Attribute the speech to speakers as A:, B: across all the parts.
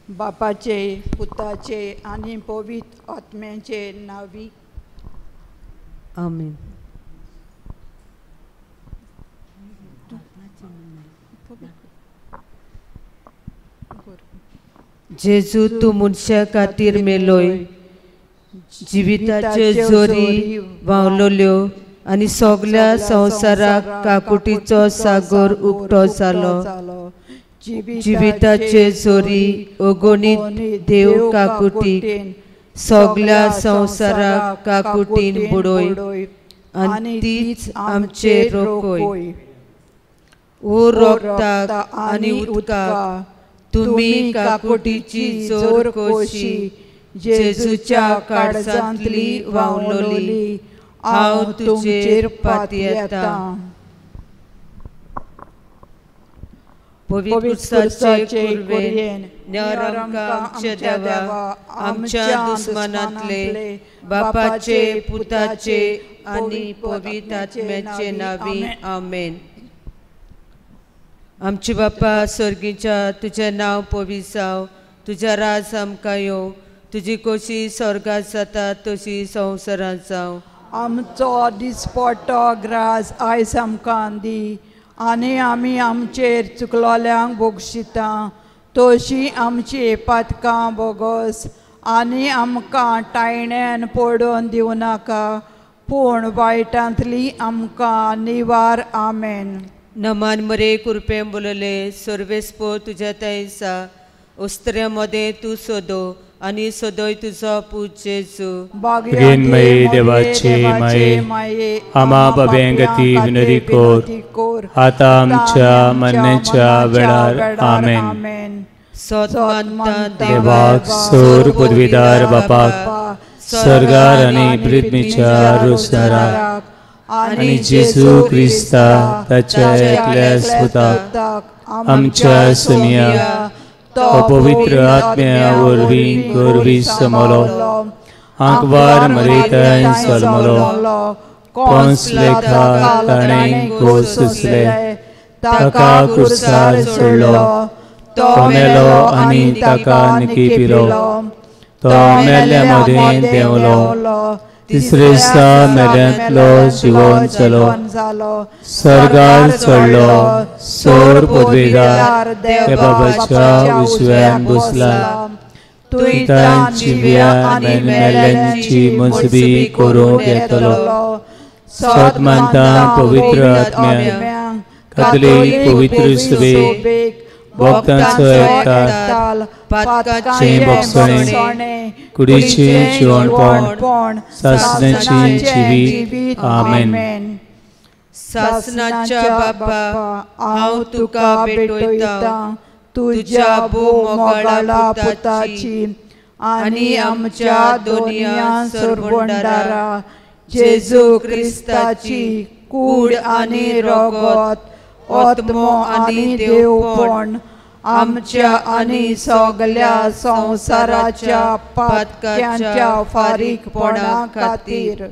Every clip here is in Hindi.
A: बापाचे, पुताचे आणि पवित्र आत्म्याचे नावी
B: आमेन. जेजू तू मनशा खातीर मेलोय, जिविताच्यो जोरी व्हांवलोल्यो आनी सगळ्या संवसाराक काकुटीचो सागर उक्तो जालो. जिविताचे जोरी अगणित देव काकुटीक सगळ्या संवसाराक काकुटीन बुडोय आनी तीच आमचेर रोखोय. ओ रोगताक आनी उदकाक तुमी काकुटीची जोर कोशी जेजूच्या काळजांतली व्हांवलोली, हांव तुमचेर पातयेता. पवित्रसाचे कुरवेन न्यार आमकां आमच्या देवा, आमच्या दुस्मनांतले बापाचे, पुताचे आनी पवित्र आत्म्याचे नावी आमेन. आमचे बापा स्वर्गीच्या, तुझें नांव पवित्र जावं, तुझा राज आमकां येवं, तुजी खोशी स्वर्गांत जाता तशी संवसारांत जावं.
A: आमचो दिसपट्टो ग्रास आयज आमकां दी, आनी आमी आमचेर चुकलोल्यांक बोगशिता तशी आमची पातकां बोगस, आनी आमकां टायण्यान पडोवन दिवं नाका, पूण वायटांतली आमकां निवार. आमेन.
B: नमान मरे कुरपें बोलले, सर्वेस्पो तुझ्या थंयसा, उस्त्र्यामध्ये तू सोदो आनी सोदोय तुजो पूज जेजू.
C: बेगिनमयी देवाचे माये, आमा बाबेंगती विनोदी कोर, आता आमच्या मरणाच्या वेळार. आमेन.
B: सोदमानता
C: देवाक सोर पदवीदार बापाक, स्वर्गार आनी पृथ्वीच्या रुसदाराक, आनी जेजू क्रिस्ता ताच्या एकल्या सुताक आमच्या सुनिया तो पवित्र आत्म्या वरवीं गोरवी समलो, आंकवार मरेतान सलमलो, कोंस लेखा ताणें कोस सुसले, ताका कुर्सार सोडलो, तो मेलो आनी ताका निकी पिलो, तो मेल्ल्या मदें देंवलो, तिसरे दिसा मेल्यांतलो जिवंत जालो, स्वर्गार चडलो, सोर पदवीदार देवाच्या उजव्यान बसला, तुयतांची जिव्या आनी मेल्ल्यांची मजबी करूंक येतलो. सत मानता पवित्र आत्म्यांक, कातोलीक पवित्र सभेक, भक्तांचो एकठांय, पातकाचे भोगसणे, कुडीचें जेवणपण, सासणाची जिवीत. आमेन.
B: सासणाच्या बापा, हांव तुका भेटयता तुज्या मोगाळा पुताची आनी आमच्या दोनया सोरबोंडारा जेजू क्रिस्ताची कूड आनी रगत, आत्मो आनी देवपण आमच्या आनी सगळ्या संवसाराच्या पातक्यांच्या फारीकपणा खातीर,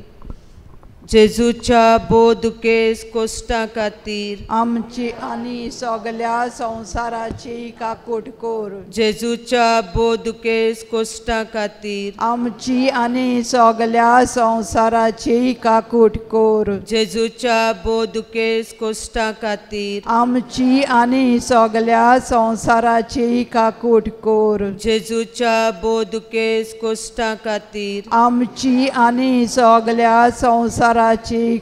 B: जेजूच्या बोदुकेस कोश्टां खातीर
A: आमची आनी सगळ्या संवसाराची काकूट कोर.
B: जेजूच्या बोदुकेस कोश्टां खातीर
A: आमची आनी सगळ्या संवसाराची काकूट कोर.
B: जेजूच्या बोदुकेस कोश्टां खातीर
A: आमची आनी सगळ्या संवसाराची काकूट कोर.
B: जेजूच्या बोदुकेस कोश्टां खातीर
A: आमची आनी सगळ्या संवसाराची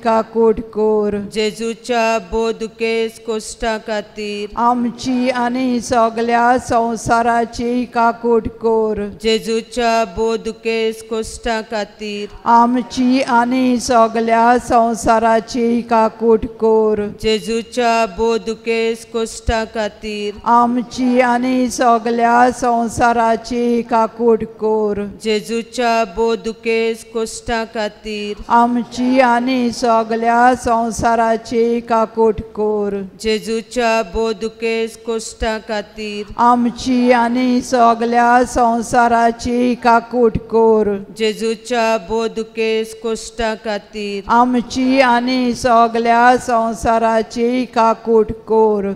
A: काकूट कोर.
B: जेजूच्या बोदुकेस कोश्टां खातीर
A: आमची आनी सगळ्या संवसाराची काकूट कोर.
B: जेजूच्या बोदुकेस कोश्टां खातीर
A: आमची आनी सगळ्या संवसाराची काकूट कोर.
B: जेजूच्या बोदुकेस कोश्टां खातीर
A: आमची आनी सगळ्या संवसाराची काकूट कोर.
B: जेजूच्या बोदुकेस कोश्टां खातीर
A: आमची आनी सगळ्या संवसाराची काकूट कोर.
B: जेजूच्या बोदुकेस कोश्टां खातीर
A: आमची आनी सगळ्या संवसाराची काकूट कोर.
B: जेजूच्या बोदुकेस कोश्टां खातीर
A: आमची आनी सगळ्या संवसाराची काकूट कोर.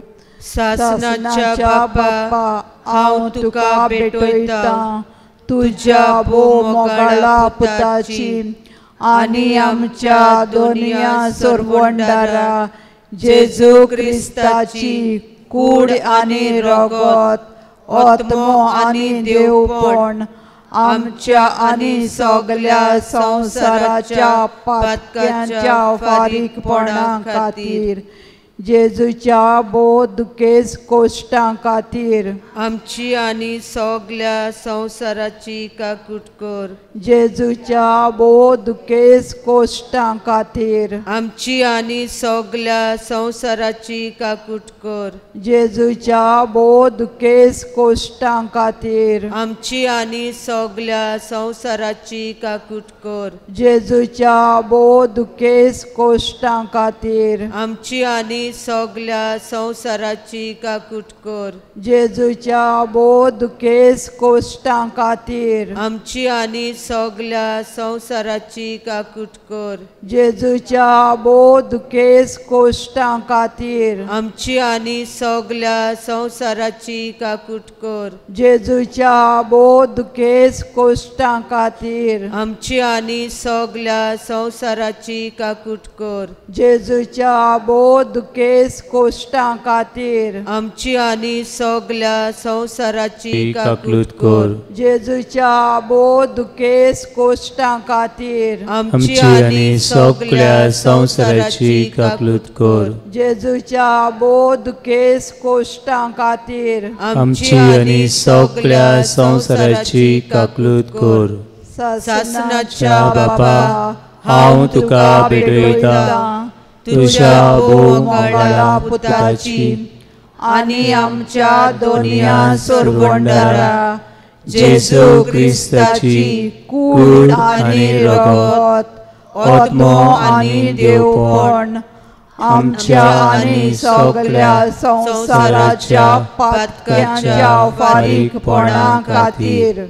B: सासणाच्या बापा, हांव तुका भेटयता तुज्या मोगाळा पुताची आनी आमच्या दोनिया सोरवंडारा जेजू क्रिस्ताची कूड आनी रगत आत्मो आनी देवपण आमच्या आनी सगळ्या संवसाराच्या पातक्यांच्या फारीकपणा खातीर जेजूच्या बोधकेस कोश्टां खातीर आमची आनी सगळ्या संवसाराची काकूट कर जेजूच्या बोधकेस कोश्टां खातीर आमची आनी सगळ्या संवसाराची काकूट कर जेजूच्या बोधकेस कोश्टां खातीर आमची आनी सगळ्या संवसाराची काकूट कर जेजूच्या बोधकेस कोश्टां खातीर आमची आनी सगळ्या संवसाराची काकूट कर जेजूच्या बोधकेस कोश्टां खातीर आमची आनी सगळ्या संवसाराची काकूट कर जेजूच्या बोधकेस कोश्टां खातीर आमची आनी सगळ्या संवसाराची काकूट कर जेजूच्या बोधकेस कोश्टां खातीर आमची आनी सगळ्या संवसाराची काकूट कर जेजूच्या बोधकेस कोश्टां खातीर आमची आनी सगळ्या संवसाराची काकूट कर जेजूच्या बोधकेस कोश्टां खातीर
C: आमची आनी सगळ्या संवसाराची काकूट कर
A: जेजूच्या बोधकेस कोश्टां खातीर
C: आमची आनी सगळ्या संवसाराची काकूट कर
B: सासनाच्या
C: बापा हांव तुका भेटयता तुज्या मोगाळा पुताची
A: आनी आमच्या दोनिया सोरवंडारा
C: जेजू क्रिस्ताची कूड आनी रगत आत्मो आनी देवपण
A: आमच्या आनी सगळ्या संवसाराच्या पातक्यांच्या फारीकपणा खातीर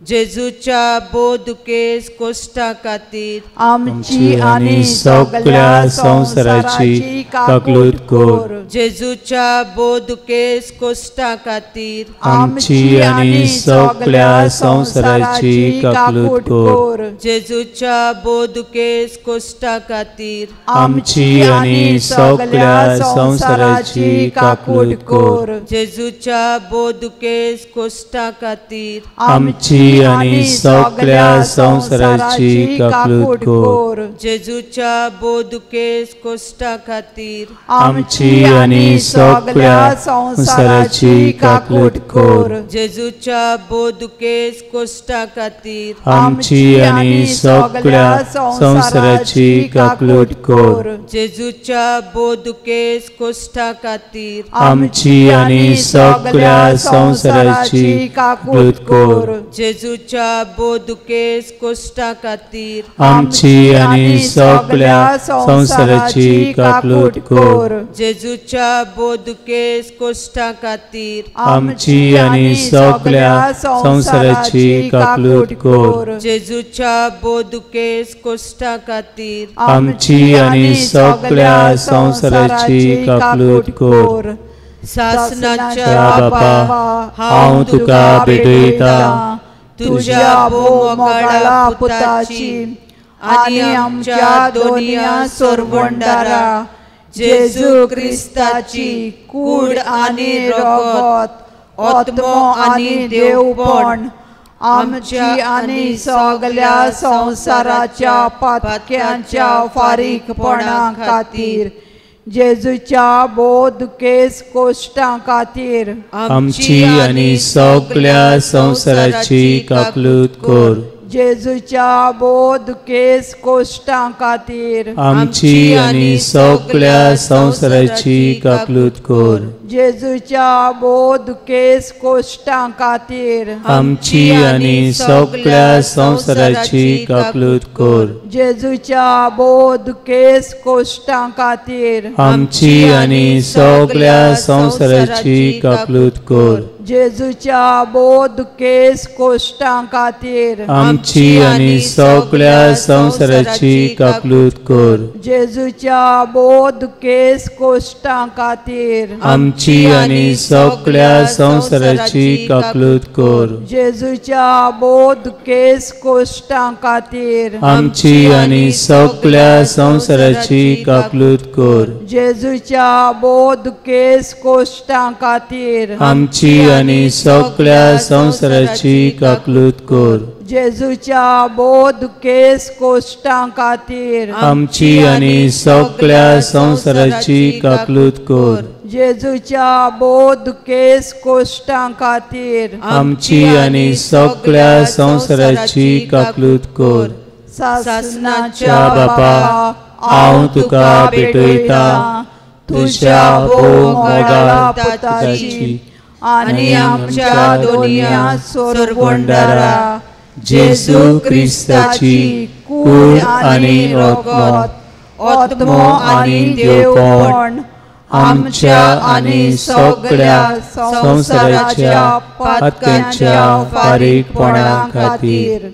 B: जेजूच्या बोधकेस कोश्टां खातीर
A: आमची आनी सगळ्या संवसाराची काकूट कर
B: जेजूच्या बोधकेस कोश्टां खातीर
C: आमची आनी सगळ्या संवसाराची काकूट कर
B: जेजूच्या बोधकेस कोश्टां खातीर
A: आमची आनी सगळ्या संवसाराची काकूट कर
B: जेजूच्या बोधकेस कोश्टां खातीर
C: आमची आनी सगळ्या संवसाराची काकूट कर
B: जेजूच्या बोधकेस कोश्टां खातीर
C: आमची आनी सगळ्या संवसाराची काकूट कर
B: जेजूच्या बोधकेस कोश्टां खातीर
C: आमची आनी सगळ्या संवसाराची काकूट कर
B: जेजूच्या बोधकेस कोश्टां खातीर
C: आमची आनी सगळ्या संवसाराची काकूट कर
B: जेजूच्या बोधकेस कोश्टां खातीर
C: आमची आनी सगळ्या संवसाराची काकूट कर
B: जेजूच्या बोधकेस कोश्टां खातीर
C: आमची आनी सगळ्या संवसाराची काकूट कर
B: जेजूच्या बोधकेस कोश्टां खातीर
C: आमची आनी सगळ्या संवसाराची काकूट कर
B: सासनाच्या
C: बापा हांव तुका भेटयता
B: तुज्या मोगाळा पुताची आनी आमच्या दोनिया सोरवंडारा जेजू क्रिस्ताची कूड आनी रगत आत्मो आनी देवपण आमच्या आनी सगळ्या संवसाराच्या पातक्यांच्या फारीकपणा खातीर जेजूच्या बोधकेस कोश्टां खातीर
C: आमची आनी सगळ्या संवसाराची काकूट कर
A: जेजूच्या बोधकेस कोश्टां खातीर
C: आमची आनी सगळ्या संवसाराची काकूट कर
A: जेजूच्या बोधकेस कोश्टां खातीर
C: आमची आनी सगळ्या संवसाराची काकूट कर
A: जेजूच्या बोधकेस कोश्टां खातीर
C: आमची आनी सगळ्या संवसाराची काकूट कर
A: जेजूच्या बोध केस कोश्टां खातीर
C: आमची आनी सगळ्या संवसाराची काकलूत कर.
A: जेजूच्या बोध केस कोश्टां खातीर
C: आमची आनी सगळ्या संवसाराची काकलूत कर.
A: जेजूच्या बोध केस कोश्टां खातीर
C: आमची आनी सगळ्या संवसाराची काकलूत कर.
A: जेजूच्या बोध केस कोश्टां खातीर
C: आमची आनी सगळ्या संवसाराची काकलूत कर.
A: जेजूच्या बोध केस कोश्टां खातीर
C: आमची आनी सगळ्या संवसाराची काकलूत कर.
A: जेजूच्या बोध केस कोश्टां खातीर
C: आमची आनी सगळ्या संवसाराची काकलूत कर.
A: सासणाच्या
C: बापा, हांव तुका भेटयता तुज्या भोव मोगाळ पुताची
A: आनी आमच्या दोनया सोरवंडारा
C: जेजू क्रिस्ताची कूड आनी रगत, आत्मो आनी देवपण आमच्या आनी सगळ्या संवसाराच्या पातकांच्या फारीकपणा खातीर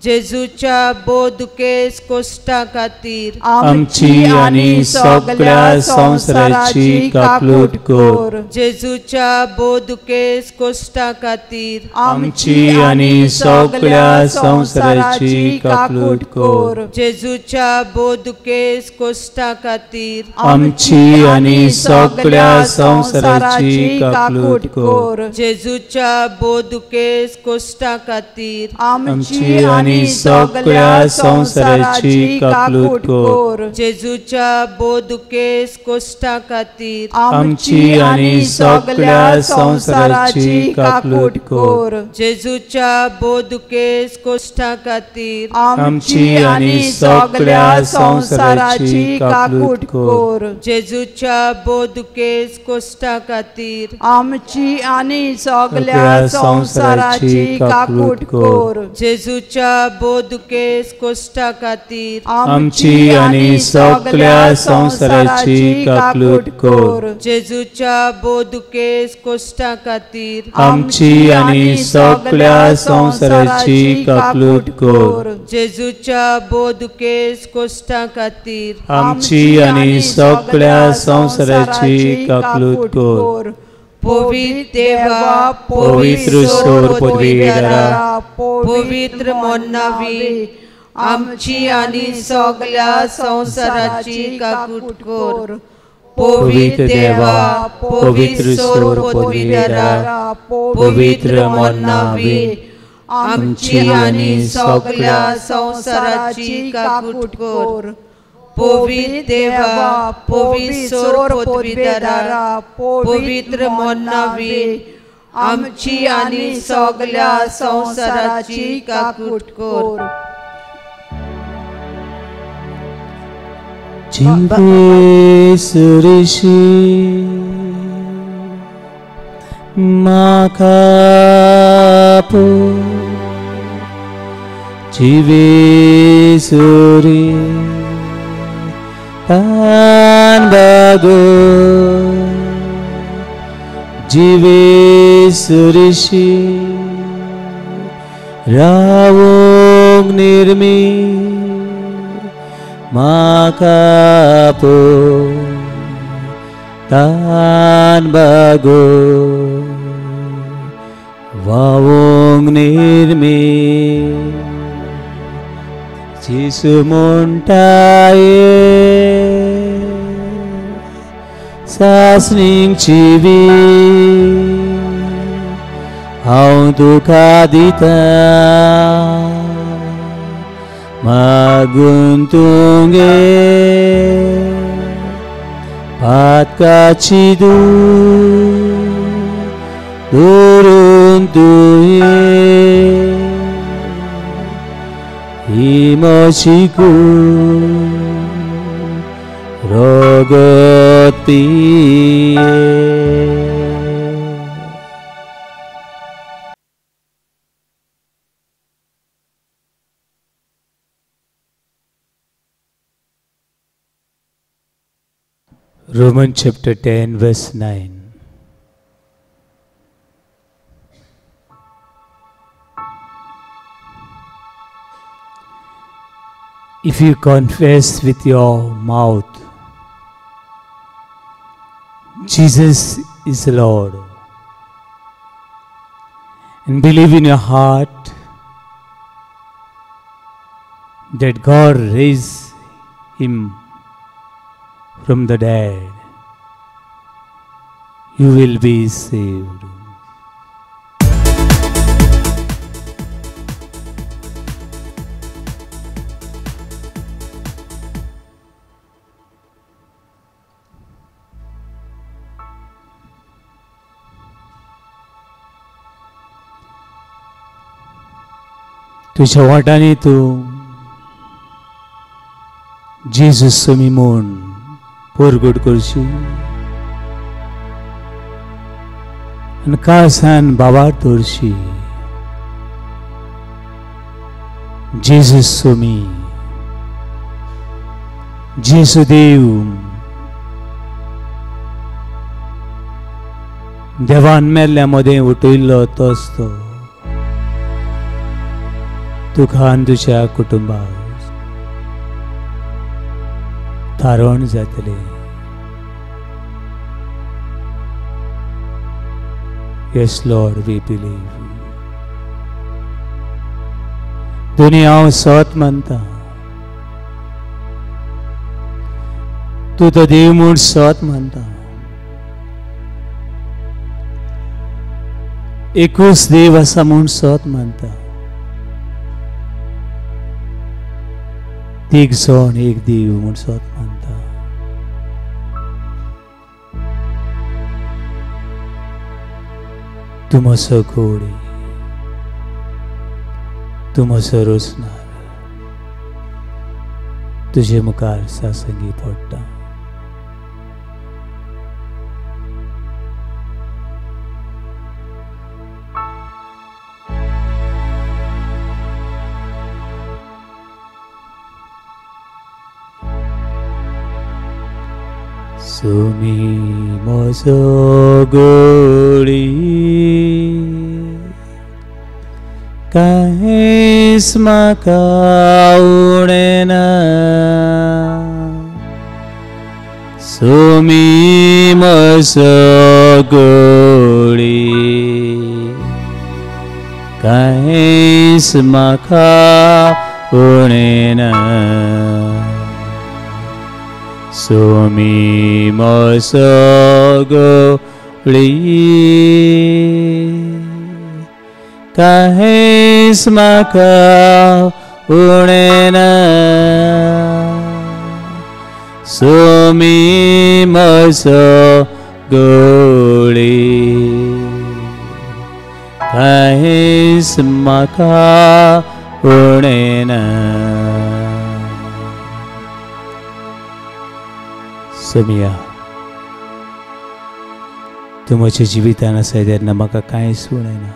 B: जेजूच्या बोध केस कोश्टां खातीर
C: आमची आनी सगळ्या संवसाराची काकलूत कर.
B: जेजूच्या बोध केस कोश्टां खातीर
C: आमची आनी सगळ्या संवसाराची काकलूत कर.
B: जेजूच्या बोध केस कोश्टां खातीर
C: आमची आनी सगळ्या संवसाराची काकलूत कर.
B: जेजूच्या बोध केस कोश्टां खातीर
A: आमची
C: आनी सगळ्या संवसाराची काकलूत कर.
B: जेजूच्या बोध केस कोश्टां खातीर
C: आमची आनी सगळ्या संवसाराची काकलूत कर.
B: जेजूच्या बोध केस कोश्टां खातीर
C: आमची आनी सगळ्या संवसाराची काकलूत कर.
B: जेजूच्या बोध केस कोश्टां खातीर
A: आमची आनी सगळ्या संवसाराची काकूट कर.
B: जेजूच्या बोध केस कोश्टां खातीर
C: आमची आनी सगळ्या संवसाराची काकलूत कर.
B: जेजूच्या बोध केस कोश्टां खातीर
C: आमची आनी सगळ्या संवसाराची काकलूत कर.
B: जेजूच्या बोध केस कोश्टां खातीर
C: आमची आनी सगळ्या संवसाराची काकलूत कर.
B: पवित्र देवा,
C: पवित्र सोर पदवीधरा,
B: पवित्र मोन्नावी, आमची आनी सगळ्या संवसाराची काकूट कर. पवित्र देवा, पवित्र सोर पदवीधरा, पवित्र मोन्नावी, आमची आनी सगळ्या संवसाराची काकूट कर. पवित्र देवा, पवित्र सोर पदवीधरा, पवित्र मोन्नावी, आमची आनी सगळ्या संवसाराची काकूट कर.
C: जीवेसुरिशी म्हाका पो जीवेसुरी तान बागो जीवेसुरिशी रावोंग निर्मी म्हाका पो तान बागो वावोंग निर्मी जेसू म्हणटाये सासणींग चिवी हांव तुका दिता मागून तुंगे पातकाची दुरून तुये ही म्हजी रगत पिये. Romans chapter 10 verse 9. If you confess with your mouth, Jesus is the Lord, and believe in your heart that God raised him from the dead, you will be saved. तुझ्या वाटांनी तूं जेजूस तुमी म्हूण परगट करची आनी काळसान बाबार दवरची. जेजूस तुमी जेजू देव देवान मेल्ल्या मदें उठयल्लो तोच तो तुका आनी तुज्या कुटुंबाक तारण जातले. Yes, Lord, we believe. दोनी हांव सत मानता. तूं तो देव म्हूण सत मानता. एकूच देव आसा म्हूण सत मानता. तीग जण एक देव म्हूण सत मानता. तूं म्हजो गोडी, तूं म्हजो रोजनार, तुजे मुखार सासंगी पडटा. तुमी म्हजो गोडी, कांयच म्हाका उणेना. तुमी म्हजो गोडी, कांयच म्हाका उणेना. तुमी म्हजो गोडी, कांयच म्हाका उणेना. तुमी म्हजो गोडी, कांयच म्हाका उणेना. सोमिया, तूं म्हज्या जिवितान आसाय तेन्ना म्हाका कांयच उणेना.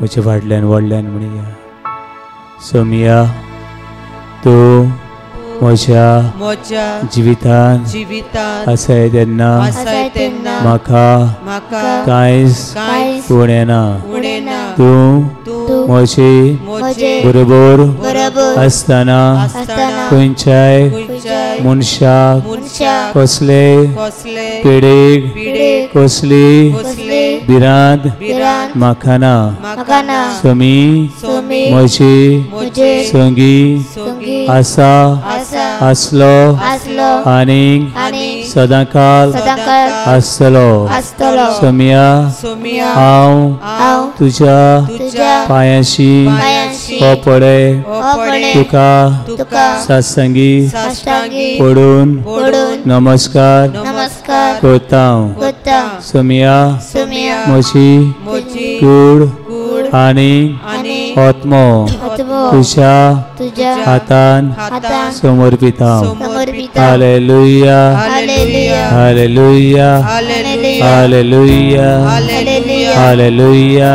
C: म्हज्या फाटल्यान व्हडल्यान म्हणया. सोमिया, तूं म्हज्या जिवितान आसाय तेन्ना म्हाका कांयच उणेना. तूं म्हजे बरोबर आसतना खंयच्याय मनशाक कसले पिडेक कसली भिरांत म्हाका ना. तुमी म्हजी संगी आसलो आनी सदांकाल आसतलो. सोमिया, हांव तुज्या पांयाशी पडे तुका सासंगी पडून नमस्कार करता. सोमिया, म्हजी कूड आनी आत्मो तुज्या हातान समर्पिता. Hallelujah, hallelujah, hallelujah, hallelujah, hallelujah,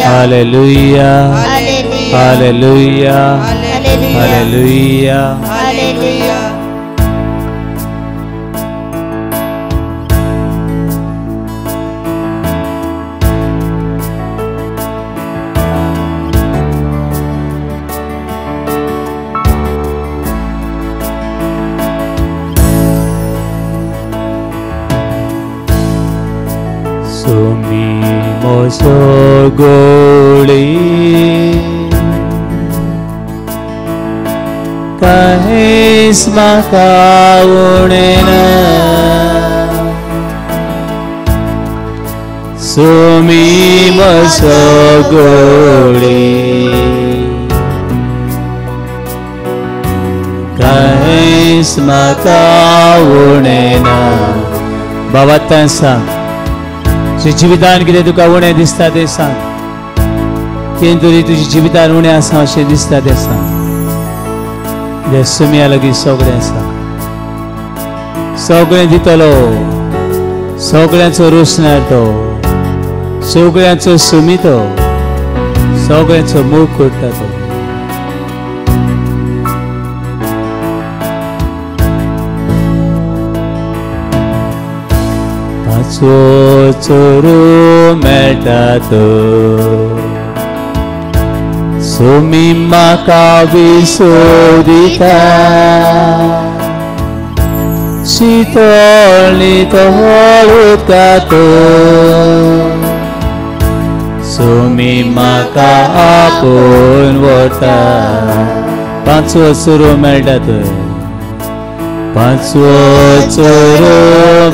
C: hallelujah, hallelujah, hallelujah. 숨이 모서고리 Kahisma kaunena Sumi masogoli Kahisma kaunena Bawatan sang तुझी जिवितान कितें तुका उणें दिसता तें सांग कितें तरी तुजी जिवितान उणें आसा अशें दिसता तें सांग जे सुम्या लागीं सगळें आसा सगळें दितलो सगळ्यांचो रोशनार तो सगळ्यांचो सुमी तो सगळ्यांचो मोग करता तो पांचवो चोरू मेळटा तो सुमी म्हाका विसोदिता शीतळ नितळ उदकातो सुमी म्हाका आपूण व्हरता पांचवो चोरू मेळटा तो पांचवो चोरू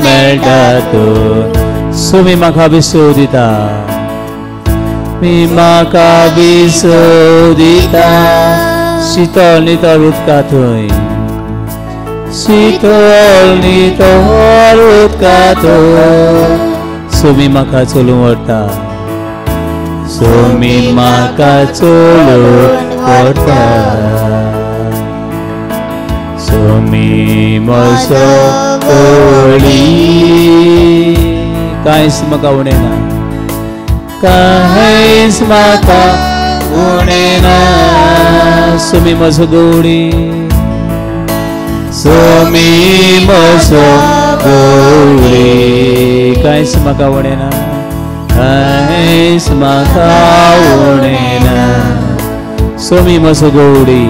C: मेळटा तो सुमी म्हाका विसोदिता मी म्हाका विसोदिता शीतळ नितळ उदका थंय शीतळ नितळ उदका थंय सुमी म्हाका चलूं व्हरता सुमी म्हाका चलूं व्हरता सुमी म्हजो कोळी कांयच म्हाका उणें ना कांयच म्हाका उणें ना सुमी म्हजो गवळी सुमी म्हजो गवळी कांयच म्हाका उणें ना कांयच म्हाका उणें ना सुमी म्हजो गवळी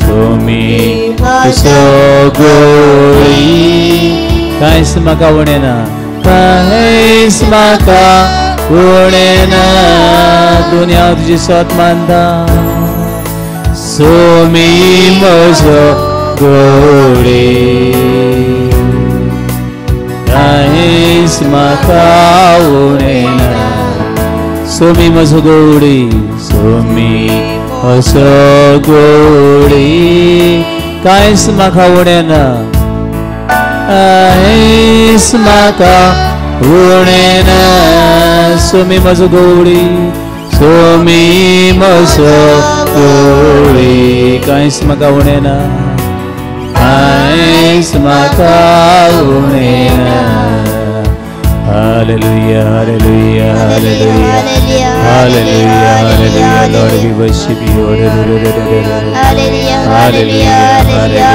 C: सुमी म्हजो गवळी कांयच म्हाका उणें ना कांयच म्हाका उणें ना दुनिया तुजी सोत मानता सुमी म्हजो गवळी कांयच म्हाका उणें ना सुमी म्हजो गवळी सुमी म्हजो गवळी कांयच म्हाका उणें ना कांयच म्हाका उणें ना सुमी म्हजो गवळी सुमी म्हजो गवळी कांयच म्हाका उणें ना कांयच म्हाका उणें ना Hallelujah, hallelujah, hallelujah, hallelujah, hallelujah. Lord, we worship you. Hallelujah, hallelujah, hallelujah,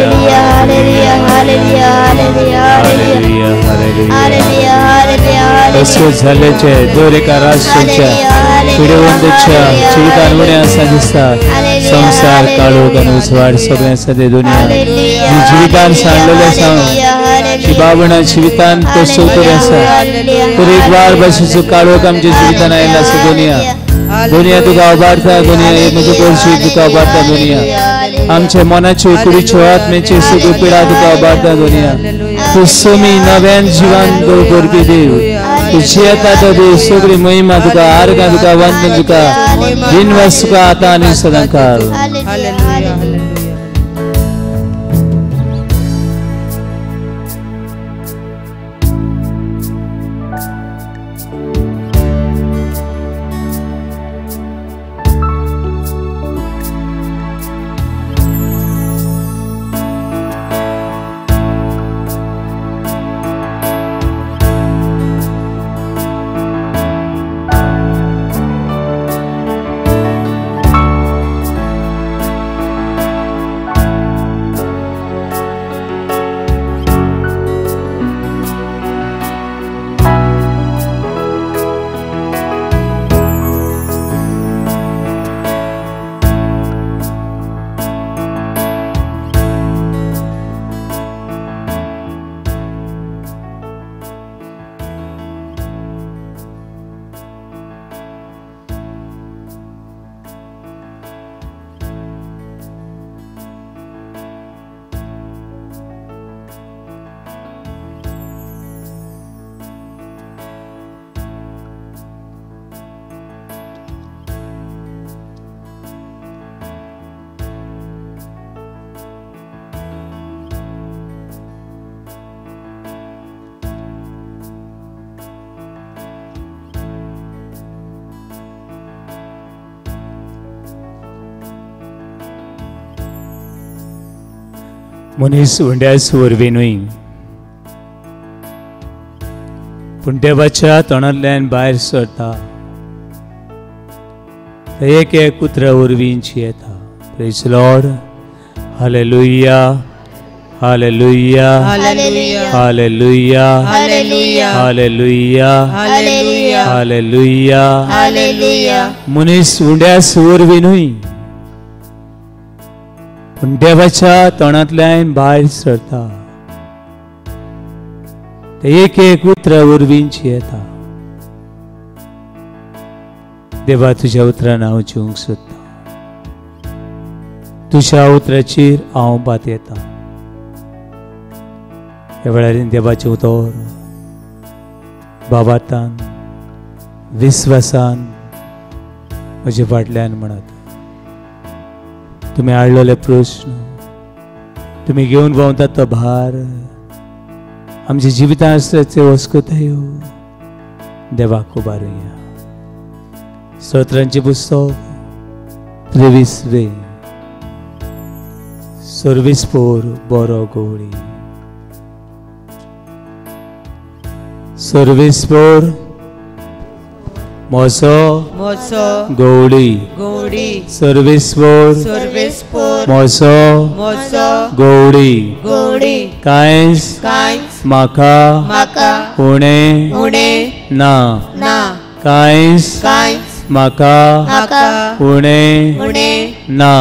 C: hallelujah, hallelujah, hallelujah, hallelujah. असो झाल्याचे दोरेका राष्ट्राच्या पिढीवंदच्या जीवितान उणें आसा दिसता संसार काळोख आनी उजवाड सगळें आसा ते दुनिया जिवितान सांडलेलें आसा की बाबणा जिवितान कसो तरी आसा तरेकवार भाशेचो काळोख आमच्या जिवितान आयला आसा दुनिया दुनिया तुका उबारता दुनिया म्हज्या गोरशी तुका उबारता दुनिया आमच्या मनाच्यो कुडीच्यो आत्मेच्यो सगळ्यो पिडा तुका उबारता दुनिया तूं सुमी नव्यान जिवान करपी देव तूं जियेता तो देव सगळी महिमा तुका आर्गां तुका वंदन तुका दिनवास तुका आतां आनी सदां काल मनीस उंड्यास वरवीं न्हय पूण देवाच्या तोंडांतल्यान भायर सरता एक एक उतरां वरवींची येता. Praise Lord. Hallelujah hallelujah
B: hallelujah
C: hallelujah
B: hallelujah
C: hallelujah
B: hallelujah
C: hallelujah.
B: Hallelujah.
C: मनीस उंड्यास वरवीं न्हय पूण देवाच्या तोंडांतल्यान भायर सरता एक एक उतरां वरवींची येता. देवा तुझ्या उतरान हांव जिवंक सोदता. तुझ्या उतराचेर हांव बात येता. ह्या वेळार देवाचें उतर बाबातान विस्वासान म्हजे फाटल्यान म्हणत. तुम्ही हाडलेले प्रश्न, तुम्ही घेवन भोंवतात तो भार, आमच्या जिवितांत आसल्याचे वस्कोतायो देवाक उबारुया. स्तोत्रांचे पुस्तक 23 सर्विसपोर बरो गवळी. सर्विसपोर मोसो
B: मोसो
C: गवळी.
B: गवळी.
C: सर्विसपोर
B: सर्विसपोर
C: मोसो
B: मोसो
C: गवळी.
B: गवळी.
C: कांयच
B: कांयच
C: म्हाका
B: म्हाका
C: उणें
B: उणें
C: ना.
B: ना.
C: कांयच
B: कांयच
C: म्हाका
B: म्हाका
C: उणें
B: उणें
C: ना.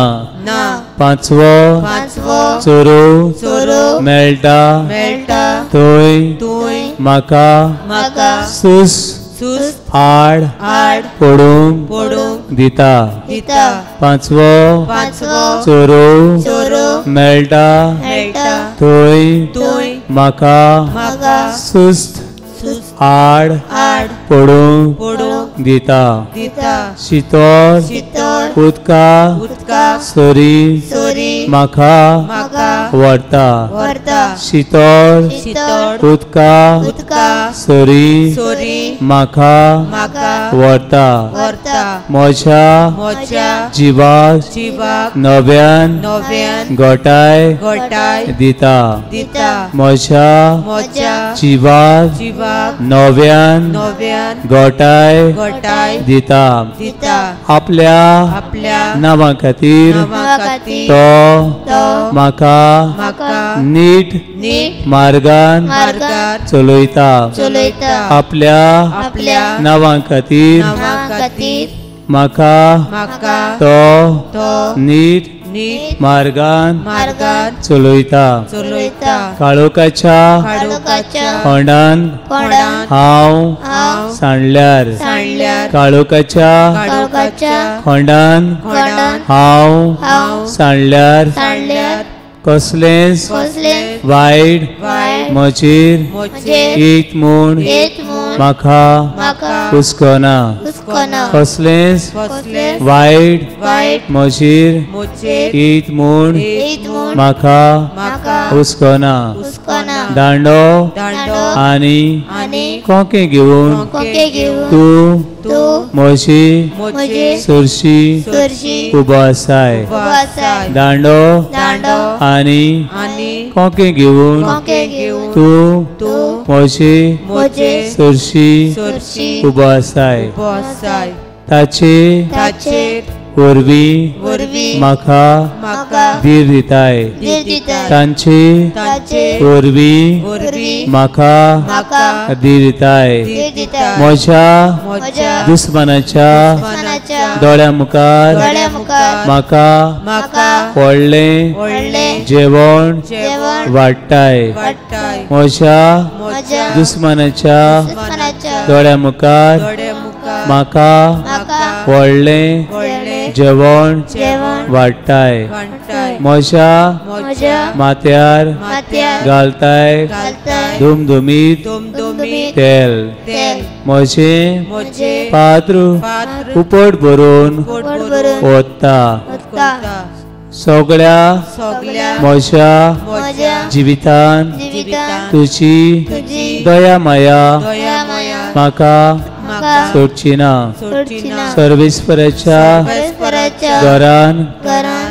B: ना.
C: पांचवो
B: पांचवो
C: चोरू
B: चोरू
C: मेळटा
B: मेळटा
C: थंय
B: तुय
C: म्हाका
B: म्हाका
C: सूस
B: सुस
C: आड
B: आड
C: पडूंक
B: पडूंक
C: दिता.
B: दिता.
C: पांचवो
B: पांचवो
C: चोरू
B: चोरू
C: मेळटा
B: मेळटा
C: थंय
B: तुय
C: म्हाका
B: म्हाका
C: सुस्त
B: सुस
C: आड
B: आड
C: पडूंक
B: पडूंक
C: दिता.
B: दिता.
C: शितोळ
B: शितोळ
C: उदका
B: उदका
C: सोरी
B: सोरी
C: म्हाका
B: म्हाका
C: व्हरता.
B: व्हरता.
C: शितोळ
B: शितोळ
C: उदका
B: उदका
C: सोरी
B: सोरी
C: म्हाका
B: म्हाका
C: व्हरता.
B: व्हरता.
C: म्हज्या
B: म्हज्या
C: जिवाक
B: जिवाक
C: नव्यान
B: नव्यान
C: घोटाय
B: घोटाय
C: दिता.
B: दिता.
C: म्हज्या
B: म्हज्या
C: जिवाक
B: जिवाक
C: नव्यान
B: नव्यान
C: घोटाय
B: घोटाय
C: दिता.
B: दिता.
C: आपल्या
B: आपल्या
C: नांवा खातीर
B: नांवा खातीर
C: तो
B: तो
C: म्हाका
B: म्हाका
C: नीट
B: नीट
C: मार्गान
B: मार्गार
C: चलयता.
B: चलयता.
C: आपल्या
B: आपल्या
C: नांवा खातीर
B: नांवा खातीर
C: म्हाका
B: म्हाका
C: तो
B: तो
C: नीट
B: नीट
C: मार्गान
B: मार्गार
C: चलयता.
B: चलयता.
C: काळोखाच्या
B: काळोखाच्या
C: खोंडान
B: कोणान
C: हांव
B: हांव
C: सांडल्यार
B: सांडल्यार
C: काळोखाच्या
B: काळोखाच्या
C: खोंडान
B: कोणान
C: हांव
B: हांव
C: सांडल्यार
B: सांडल्यार
C: कसलेंच
B: कसलें
C: वायट
B: वायट
C: म्हजेर
B: म्हजेर
C: येत म्हूण
B: येत म्हूण
C: म्हाका
B: म्हाका
C: हुस्कोना.
B: हुस्कोना.
C: कसलेंच
B: कसलें
C: वायट
B: वायट
C: म्हजेर
B: म्हजेर
C: येत म्हूण
B: येत म्हूण
C: म्हाका
B: म्हाका
C: हुस्कोना.
B: हुस्कोना.
C: दांडो
B: दांडो
C: आनी
B: आनी
C: कोंके घेवन
B: कोके घेवन
C: तूं
B: तूं
C: म्हजी
B: म्हजेर
C: सुरशी
B: सुरशी
C: उबो आसाय.
B: उबो आसाय.
C: दांडो
B: दांडो
C: आनी
B: आनी
C: कोंके घेवन
B: कोके घेवन
C: तूं
B: तूं
C: म्हजी
B: म्हजेर
C: सुरशी
B: सुरशी
C: उबो आसाय.
B: उबो आसाय.
C: ताचे
B: ताचेर
C: वरवीं
B: वरवीं
C: म्हाका
B: म्हाका
C: धीर दिताय.
B: धीर दिताय.
C: तांचे
B: ताचेर
C: वरवीं
B: वरवीं
C: म्हाका
B: म्हाका
C: धीर दिताय.
B: धीर दिताय.
C: म्हज्या
B: म्हज्या
C: दुस्मानाच्या
B: मनाच्या
C: दोळ्या मुखार
B: दोळ्या मुखार
C: म्हाका
B: म्हाका
C: व्हडलें
B: व्हडलें
C: जेवण
B: जेवण
C: वाडटाय.
B: वाडटाय.
C: म्हज्या
B: म्हज्या
C: दुस्मानाच्या
B: दुस्मानाच्या
C: दोळ्या मुखार
B: दोळ्या मुखार
C: म्हाका
B: म्हाका
C: व्हडलें
B: व्हडलें
C: जेवण
B: जेवण
C: वाडटाय.
B: वाडटाय.
C: म्हज्या
B: म्हज्या
C: माथ्यार
B: माथ्यार
C: घालताय
B: घालताय.
C: धुमधुमीत
B: दुमदुमीत
C: तेल.
B: तेल.
C: म्हजें
B: म्हजें
C: पात्र
B: पात्र
C: उपट भरून
B: पोट भरून
C: ओतता.
B: ओतता.
C: सगळ्या
B: सगल्या
C: म्हज्या
B: म्हज्या
C: जिवितान
B: जिवितांत
C: तुजी
B: तुजी
C: दया माया
B: दया माया
C: म्हाका
B: म्हाका
C: सोडची ना.
B: सोडची ना.
C: सर्वेस्पराच्या
B: परस्पराच्या
C: घरान
B: घरान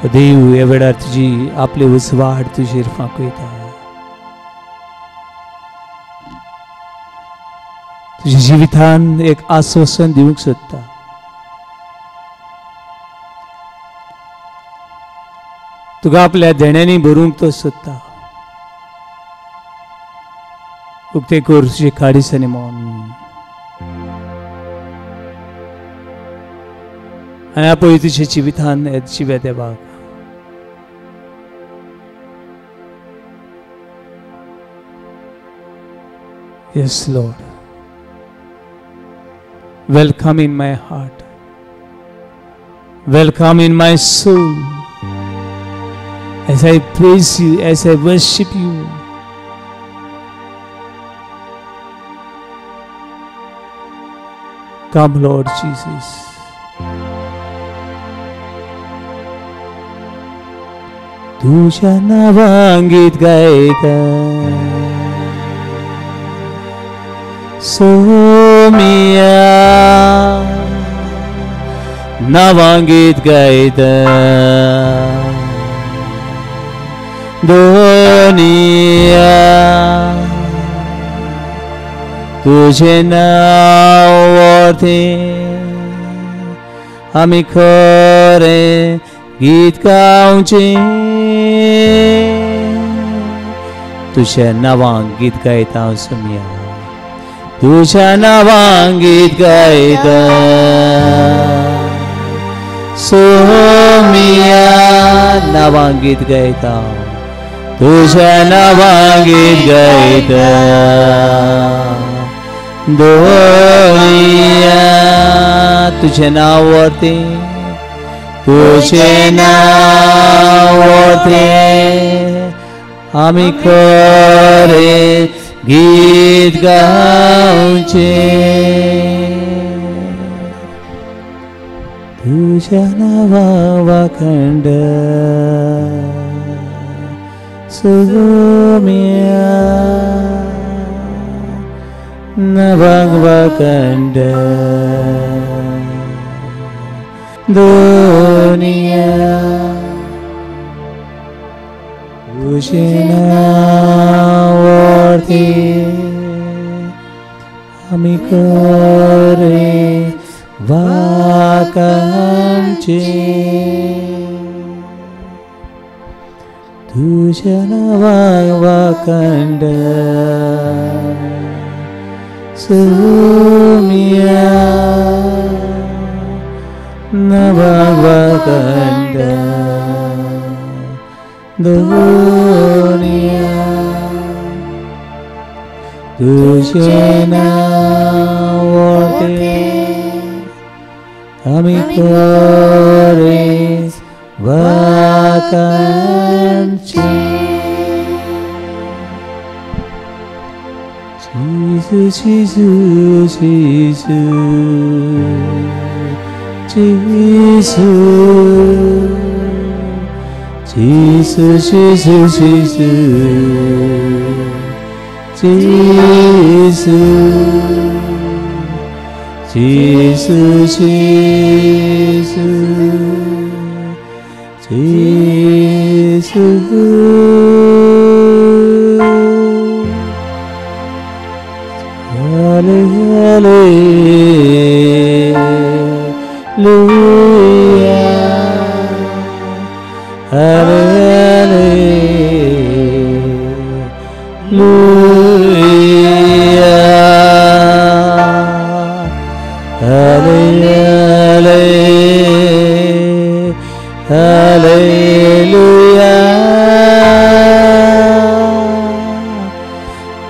C: देव ह्या वेळार तुजी आपली उसवाड तुजेर फांकयता. तुज्या जिवितान एक आश्वासन दिवंक सोदता. तुका आपल्या देण्यांनी भरूंक तो सोदता. उक्ते कोर तुजे काडीसांनी मोन आनी आपय तुजे जिवितान जिवे देवाक. Yes, Lord. Welcome in my heart. Welcome in my soul. As I praise you, as I worship you. Come, Lord Jesus. तुझ्या नावान गीत गायता. सोमिया नावान गीत गायता. दोनिया तुझे नाव वर्थे आमी खरें गीत गावचे. तुझ्या नावान गीत गायता हांव सोमिया. तुझ्या नावान गीत गायता. सोमिया नावान गीत गायता. तुझ्या नावान गीत गायता. दोनिया तुझे नाव वर्ते. तुझे नाव वर्ते आमी खरें गीत गावचे. तुझ्या नावा वाखंड सोमिया नावाक वाखंड. दोनिया तुझे नाव वर्थे आमी खरें वाखाणचे. तुझ्या नावाक वाखंड सोमिया नावाक वाखंड. दोनिया तुझे नाव वर्ते आमी खरें वाखाणचे. Jesus, Jesus, Jesus, Jesus, Jesus, Jesus, Jesus, Jesus,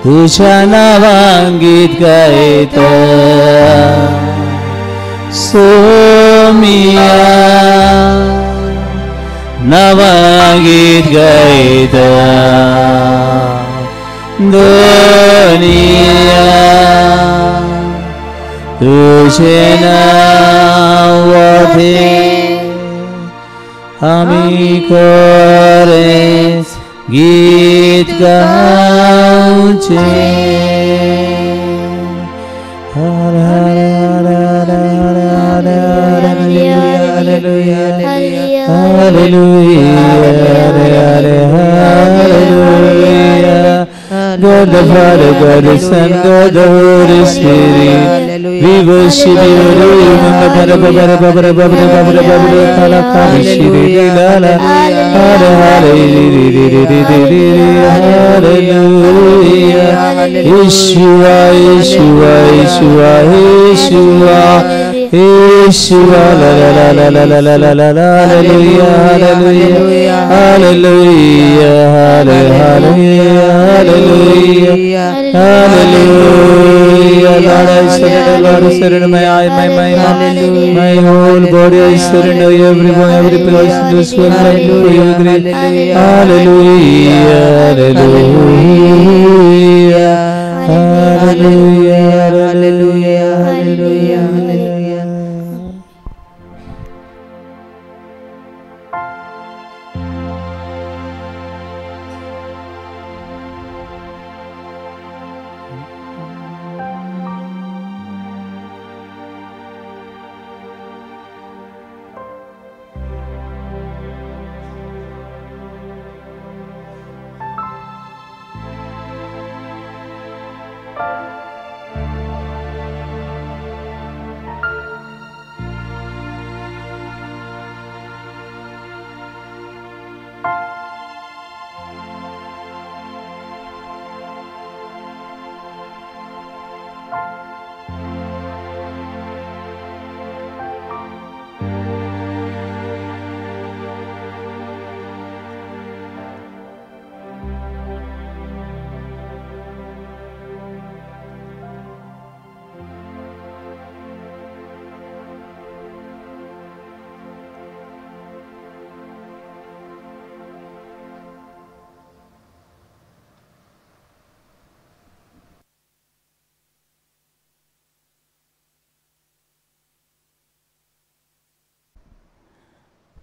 C: तुझ्या नावान गीत गायता. सोमिया नावान गीत गायता. दोनिया तुझे नाव वर्थे आमी खरें गीत गावचे. Hallelujah, hallelujah, hallelujah, hallelujah. God the Father, God the Son, God the Holy Spirit. We worship you, Yeshua, Yeshua, Yeshua, Yeshua, Yeshua, la la la la la la la la la, hallelujah, hallelujah, hallelujah, hallelujah, hallelujah, hallelujah. Lord, I surrender, Lord, I surrender my eye, my whole body, I surrender everyone, every person, this one, for your grace. Hallelujah, hallelujah, hallelujah, hallelujah, hallelujah, hallelujah.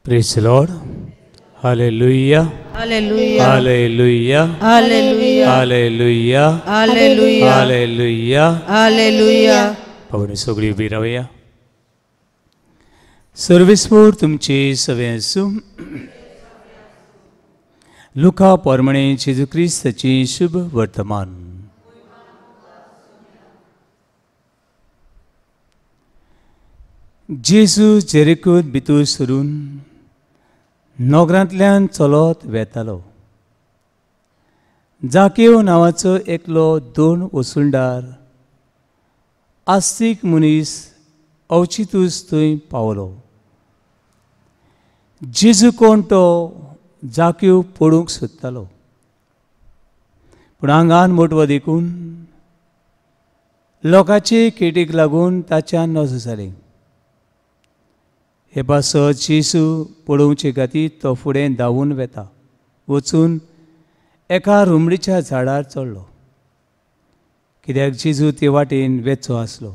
C: Praise the Lord. Hallelujah.
B: Hallelujah.
C: Hallelujah.
B: Hallelujah.
C: Hallelujah.
B: Hallelujah.
C: Hallelujah.
B: Hallelujah.
C: पावणे सगळी उभी रावया. सर्वेस्वर तुमचे सवे आसूं. लुका पोरमणे जेजू क्रिस्ताची शुभ वर्तमान. जेजू जेरिकोत भितर सरून नगरांतल्यान चलत वेतालो. जाकेव नांवाचो एकलो 2 वसुलदार आस्तीक मनीस अवचितूच थंय पावलो. जेजू कोण तो जाकेव पडूंक सोदतालो. पूण आंगान मोटवो देखून लोकांचे केटीक लागून ताच्यान नजो जाली. हे पासत जेजू पडोवचे खातीर तो फुडें धांवून वेता. वचून एका रुमडीच्या झाडार चडलो. कित्याक जेजू ते वाटेन वेचो आसलो.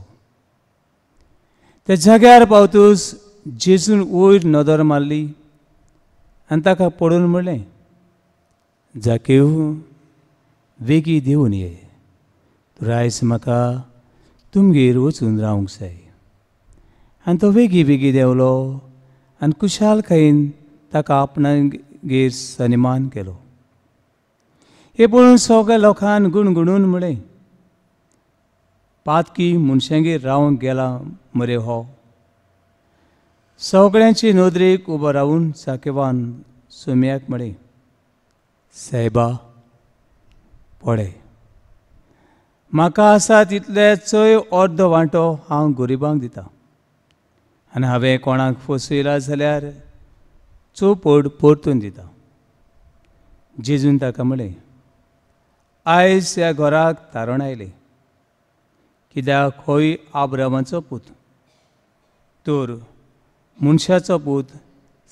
C: त्या जाग्यार पावतूच जेजून वयर नदर मारली आनी ताका पडून म्हणलें, जाकेव, वेगी देंवन ये. तूं आयज म्हाका तुमगेर वचून रावंक जाय. आनी तो वेगी बेगी देंवलो आनी कुशालकायेन ताका आपणागेर सन्मान केलो. हे पळोवन सगळ्या लोकांन गुणगुणून म्हळें, पातकी मनशांगेर रावंक गेला मरे हो. सगळ्यांचे नदरेक उबो रावून जाकेवान सोम्याक म्हळें, सायबा, पळय, म्हाका आसा तितले चोय अर्द वांटो हांव गरिबांक दिता. आनी हांवें कोणाक फसयला जाल्यार चौपट परतून दिता. जेजून ताका म्हळें, आयज ह्या घराक तारण आयलें, कित्याक होय आब्रामाचो पूत. तर मनशाचो पूत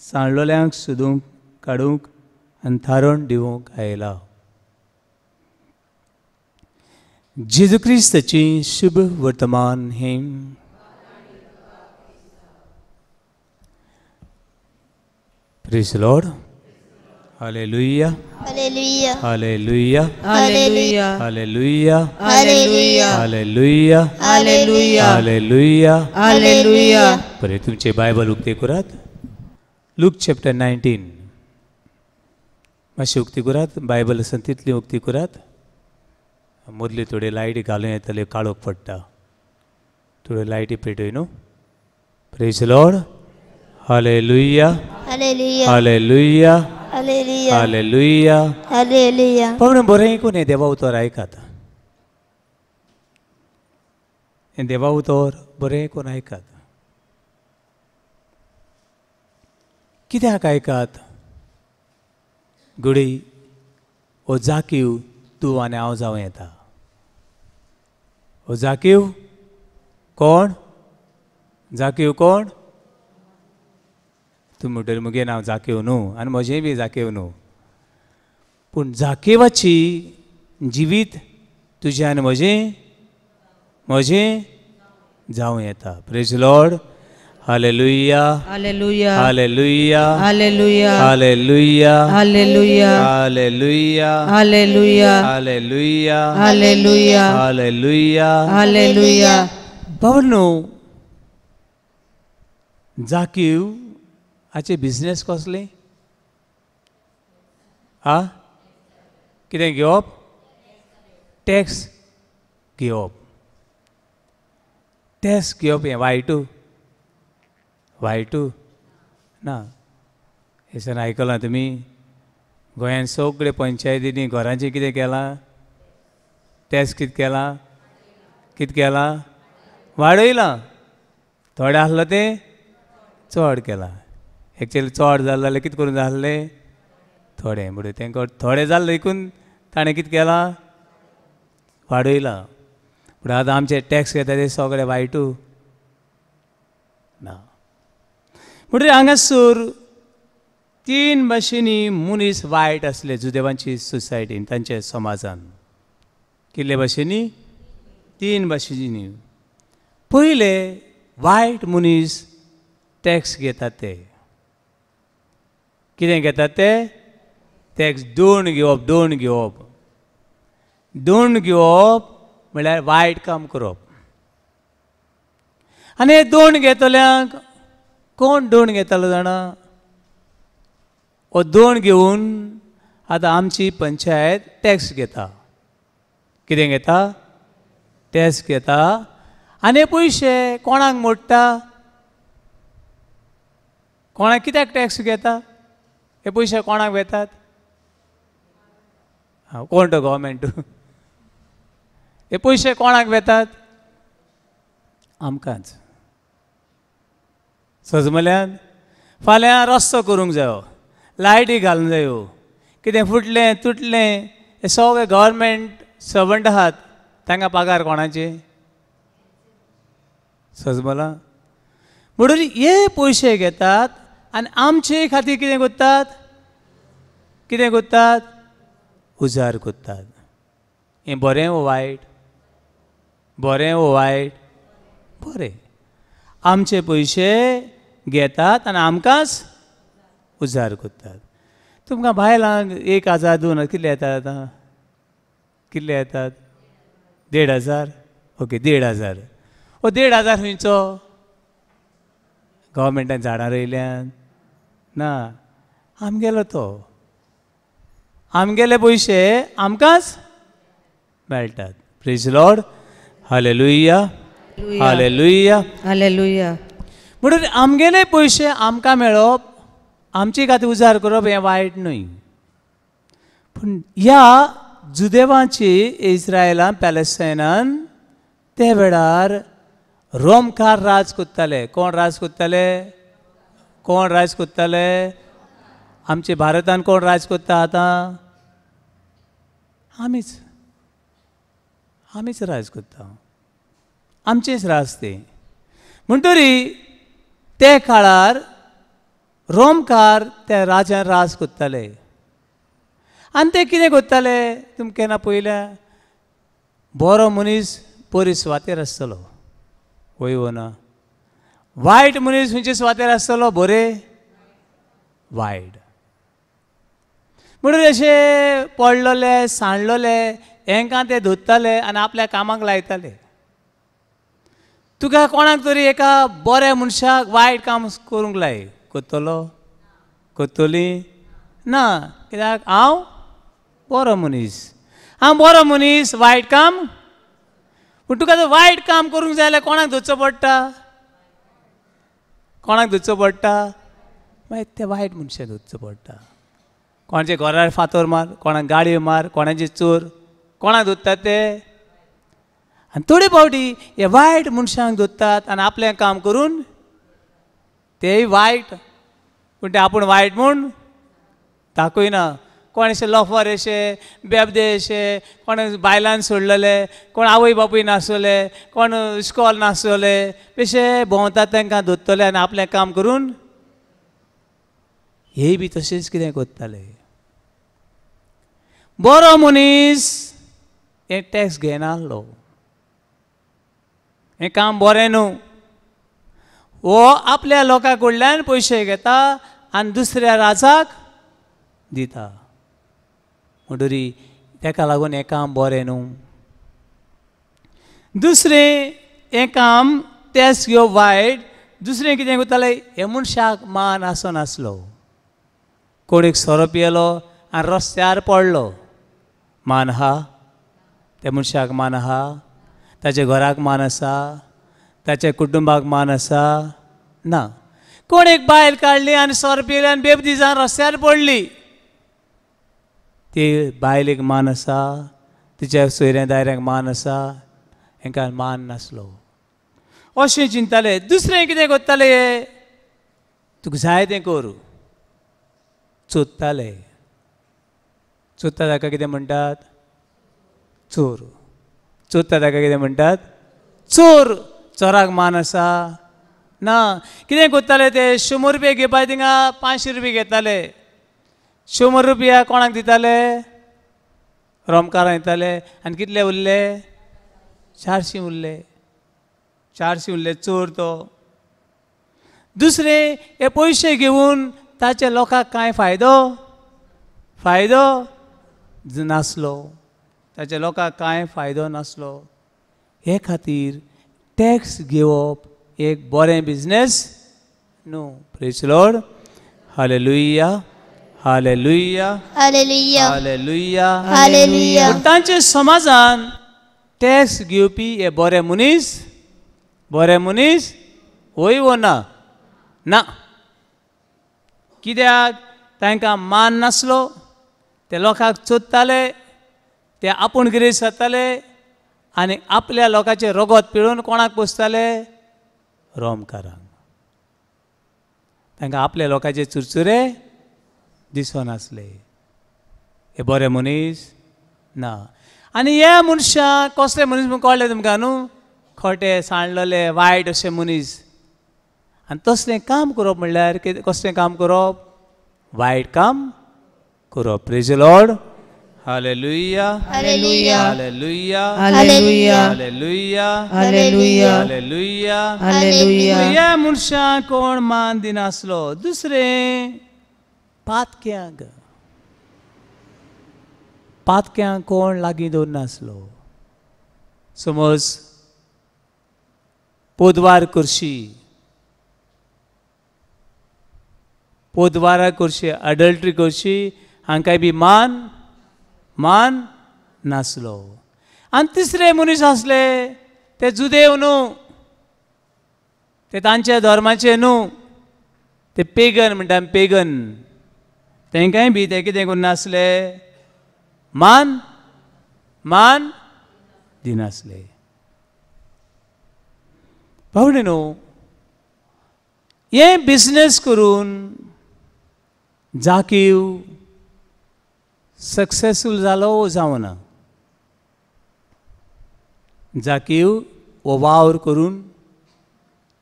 C: सांडलोल्यांक सोदूंक काडूंक आनी थारण दिवंक आयला. जेजू क्रिस्ताची शुभ वर्तमान हें. Praise the Lord. Hallelujah.
D: Hallelujah.
C: Hallelujah.
B: Hallelujah.
C: Hallelujah.
B: Hallelujah.
C: Hallelujah.
B: Hallelujah.
C: Hallelujah.
B: Hallelujah.
C: बरे तुमचे बायबल उक्ते करात. लूक चॅप्टर 19 मातशी उक्ती करात बायबल आसा तितली उक्ती करात मदली थोडी लायटी घालूं येतल्यो काळोख पडटा थोड्यो लायटी पेटय न्हू praise Lord hallelujah
D: hallelujah
C: hallelujah
D: hallelujah
C: hallelujah
D: hallelujah
C: पण बरें ऐकून हें देवा उतर आयकात हें देवा उतर बरें ऐकून आयकात कित्याक आयकात घडी ओ जाकीव तूं आनी हांव जावं येता ओ जाकीव कोण जाकीव कोण तूं म्हणटलें मुगे नांव जाकीव न्हू आनी म्हजेंय बी जाकीव न्हू पूण जाकीवाची जिवीत तुजें आनी म्हजें जावं येता praise Lord hallelujah
B: hallelujah
C: hallelujah
B: hallelujah
C: hallelujah
B: hallelujah
C: hallelujah
B: hallelujah
C: hallelujah
B: hallelujah
C: hallelujah
B: hallelujah
C: भावनो जाकीव हाचे बिझनेस कसले कितें घेवप टॅक्स घेवप टॅक्स घेवप हें वायटू ना हें आयकलां तुमी गोंयांत सगळे पंचायतींनी घरांचें कितें केलां टॅक्स कितें केलां वाडयलां थोडें आसलो तें चड केलां एक्चुअली चड जालें जाल्यार कितें करून जाय आसलें थोडें म्हणून तेंका थोडें जालें देखून ताणें कितें केलां वाडयलां पूण आतां आमचे टॅक्स घेता ते सगळे वायटू ना म्हणटरी हांगासर 3 भाशेनी मनीस वायट आसले जुदेवांची सोसायटीन तांच्या समाजान कितले भाशेनी 3 भाशेनी पयले वायट मनीस टॅक्स घेतात ते कितें घेतात ते टॅक्स दोन घेवप म्हळ्यार वायट काम करप आनी हे दोन घेतल्यांक कोण दोन घेतालो जाणा हो दोन घेवन आतां आमची पंचायत टॅक्स घेता कितें घेता टॅक्स घेता आनी पयशे कोणाक मोडटा कोणाक कित्याक टॅक्स घेता हे पयशे कोणाक वेतात कोण तो गव्हर्मेंट हे पयशे कोणाक वेतात आमकांच सजमल्यान फाल्यां रस्तो करूंक जायो लायटी घालूंक जायो कितें फुटलें तुटलें हे सगळे गव्हर्मेंट सर्वंट आहात तांकां पगार कोणाचे सजमलां म्हणून हे पयशे घेतात आनी आमचे खातीर कितें कोत्तात उजार कोत्तात हें बरें वो वायट बरें आमचे पयशे घेतात आनी आमकांच उजार कोत्तात तुमकां बायलांक 1000 2000 कितले येतात आतां कितले येतात 1500 ओके 1500 ओ 1500 खंयचो गव्हर्मेंटान झाडां रोयल्यान ना आमगेलो तो आमगेले पयशे आमकांच मेळटात praise Lord hallelujah hallelujah
B: hallelujah
C: म्हणून आमगेले पयशे आमकां मेळप आमचे खातीर उजार करप हें वायट न्हय पूण ह्या जुदेवांची इस्रायलान पॅलेस्टायनान ते वेळार रोमकार राज कोत्ताले कोण राज कोत्ताले आमचे भारतान कोण राज कोत्ता आतां आमीच राज कोत्ता आमचेच राज ते म्हणटरी ते काळार रोमकार त्या राजान राज कोत्ताले आनी ते कितें कोत्ताले तुमकां केन्ना पयल्या बरो मनीस बरी सुवातेर आसतलो वय ना वायट मनीस खंयचे सुवातेर आसतलो बरें वायट म्हणून अशे पडलोले सांडलोले हेंकां ते धोत्ताले आनी आपल्या कामाक लायताले तुका कोणाक तरी एका बऱ्या मनशाक वायट काम करूंक लाय कोत्तलो कोत्तोली ना, कित्याक हांव बरो मनीस, हांव बरो मनीस, वायट काम पूण तुका जर वायट काम करूंक जाय जाल्यार कोणाक धरचो पडटा? कोणाक धरचो पडटा? मागीर ते वायट मनशाक धरचो पडटा. कोणाचे घरार फातर मार, कोणाक गाडयो मार, कोणाचे चोर, कोणाक धरतात ते? आनी थोडे फावटी हे वायट मनशांक धरतात आनी आपलें काम करून तेय वायट, पूण ते आपूण वायट म्हूण दाखयना. कोण अशे लफर अशे बेबदे अशे, कोण बायलांक सोडलेले, कोण आवय बापूय नासले, कोण इस्कॉल नासले, बेशे भोंवतात तांकां धरतले आनी आपलें काम करून हे बी तशेंच कितें करताले. बरो मनीस हे टॅक्स घेनासलो, हें काम बरें न्हू. हो आपल्या लोकां कडल्यान पयशे घेता आनी दुसऱ्या राजाक दिता. म्हणटरी ताका लागून हें काम बरें न्हू. दुसरें हें काम टॅक्स घेवप वायट. दुसरें कितें करताले, हे मनशाक मान आसनासलो. कोण एक सोरो पियेलो आनी रस्त्यार पडलो, मान आहा? त्या मनशाक मान आहा? ताच्या घराक मान आसा? ताच्या कुटुंबाक मान आसा? ना. कोण एक बायल काडली आनी सोरो पियेली आनी बेबदी जावन रस्त्यार पडली, ते बायलेक मान आसा? तिच्या सोयऱ्या दायऱ्यांक मान आसा? हांकां मान नासलो. अशें चिंतताले. दुसरें कितें करताले, तुका जाय तें कर, चोरताले. चोरता ताका कितें म्हणटात? चोर. चोरता ताका कितें म्हणटात? चोर. चोराक मान आसा? ना. कितें करताले ते? 100 रुपया घेवपाक थिंगा 500 रुपया घेताले. 100 रुपया कोणाक दिताले? रोमकारां दिताले. आनी कितले उरले? 400 उरले. 400 उरले. चोर तो. दुसरे हे पयशे घेवन ताच्या लोकांक कांय फायदो नासलो. ताच्या लोकांक कांय फायदो नासलो. हे खातीर टॅक्स घेवप एक बरें बिझनेस न्हू. Praise Lord. Hallelujah, hallelujah,
D: hallelujah,
C: hallelujah,
D: hallelujah.
C: तांच्या समाजान टॅक्स घेवपी हे बरे मनीस होय वो ना? ना. कित्याक तांकां मान नासलो. ते लोकांक चोरताले, ते आपूण गिरेस्त जाताले आनी आपल्या लोकांचे रगत पिळून कोणाक पोसताले? रोमकारांक. तांकां आपल्या लोकांचे चुरचुरे दिसनासले. हे बरे मनीस ना. आनी हे मनशाक कसले मनीस म्हूण कळ्ळे तुमकां न्हू? खोटे, सांडलेले, वायट अशे मनीस. आनी तसलें काम करप म्हणल्यार कसलें काम करप? वायट काम करप. Praise the Lord. Hallelujah,
D: hallelujah,
C: hallelujah,
B: hallelujah,
C: hallelujah,
B: hallelujah,
C: hallelujah,
B: hallelujah.
C: ह्या मनशाक कोण मान दिनासलो. दुसरें पातक्यांक कोण लागीं दवरनासलो. समज पोदवार करशी, अडल्ट्री करशी, हांकांय बी मान नासलो. आनी तिसरे मनीस आसले ते जुदेव न्हू, ते तांच्या धर्माचे न्हू, ते पेगन म्हणटा. पेगन तांकांय बी ते कितें करनासले? मान दिनासले. भावडे न्हू, हे बिझनेस करून जाकीव सक्सेसफूल जालो वो जावना? जाकीव हो वावर करून,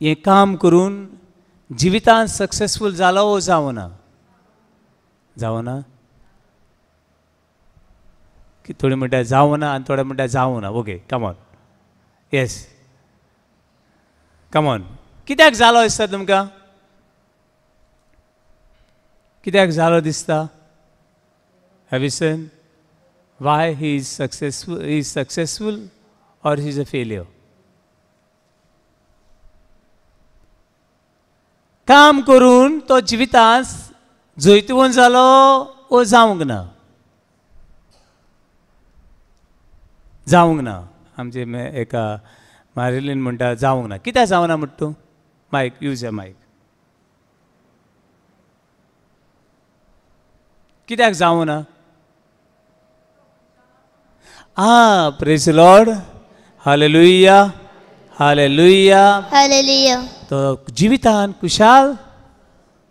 C: हें काम करून जिवितांत सक्सेसफूल जालो वो जावना? की थोडे म्हणटा जावना आनी थोडे म्हणटा जावना. Okay, come on. Yes, come on. कित्याक जालो दिसता तुमकां? कित्याक जालो दिसता? Have you seen why he is successful or he is a failure? काम करून तो जिवितांत जैतवंत जालो ओ जावंक ना? जावंक ना. आमचे एका मारिलीन म्हणटा जावंक ना. कित्याक जावना म्हणटा तूं? मायक यूज अ मायक. कित्याक जावना? Praise the Lord. Hallelujah hallelujah.
D: Hallelujah.
C: तो जिवितान कुशाल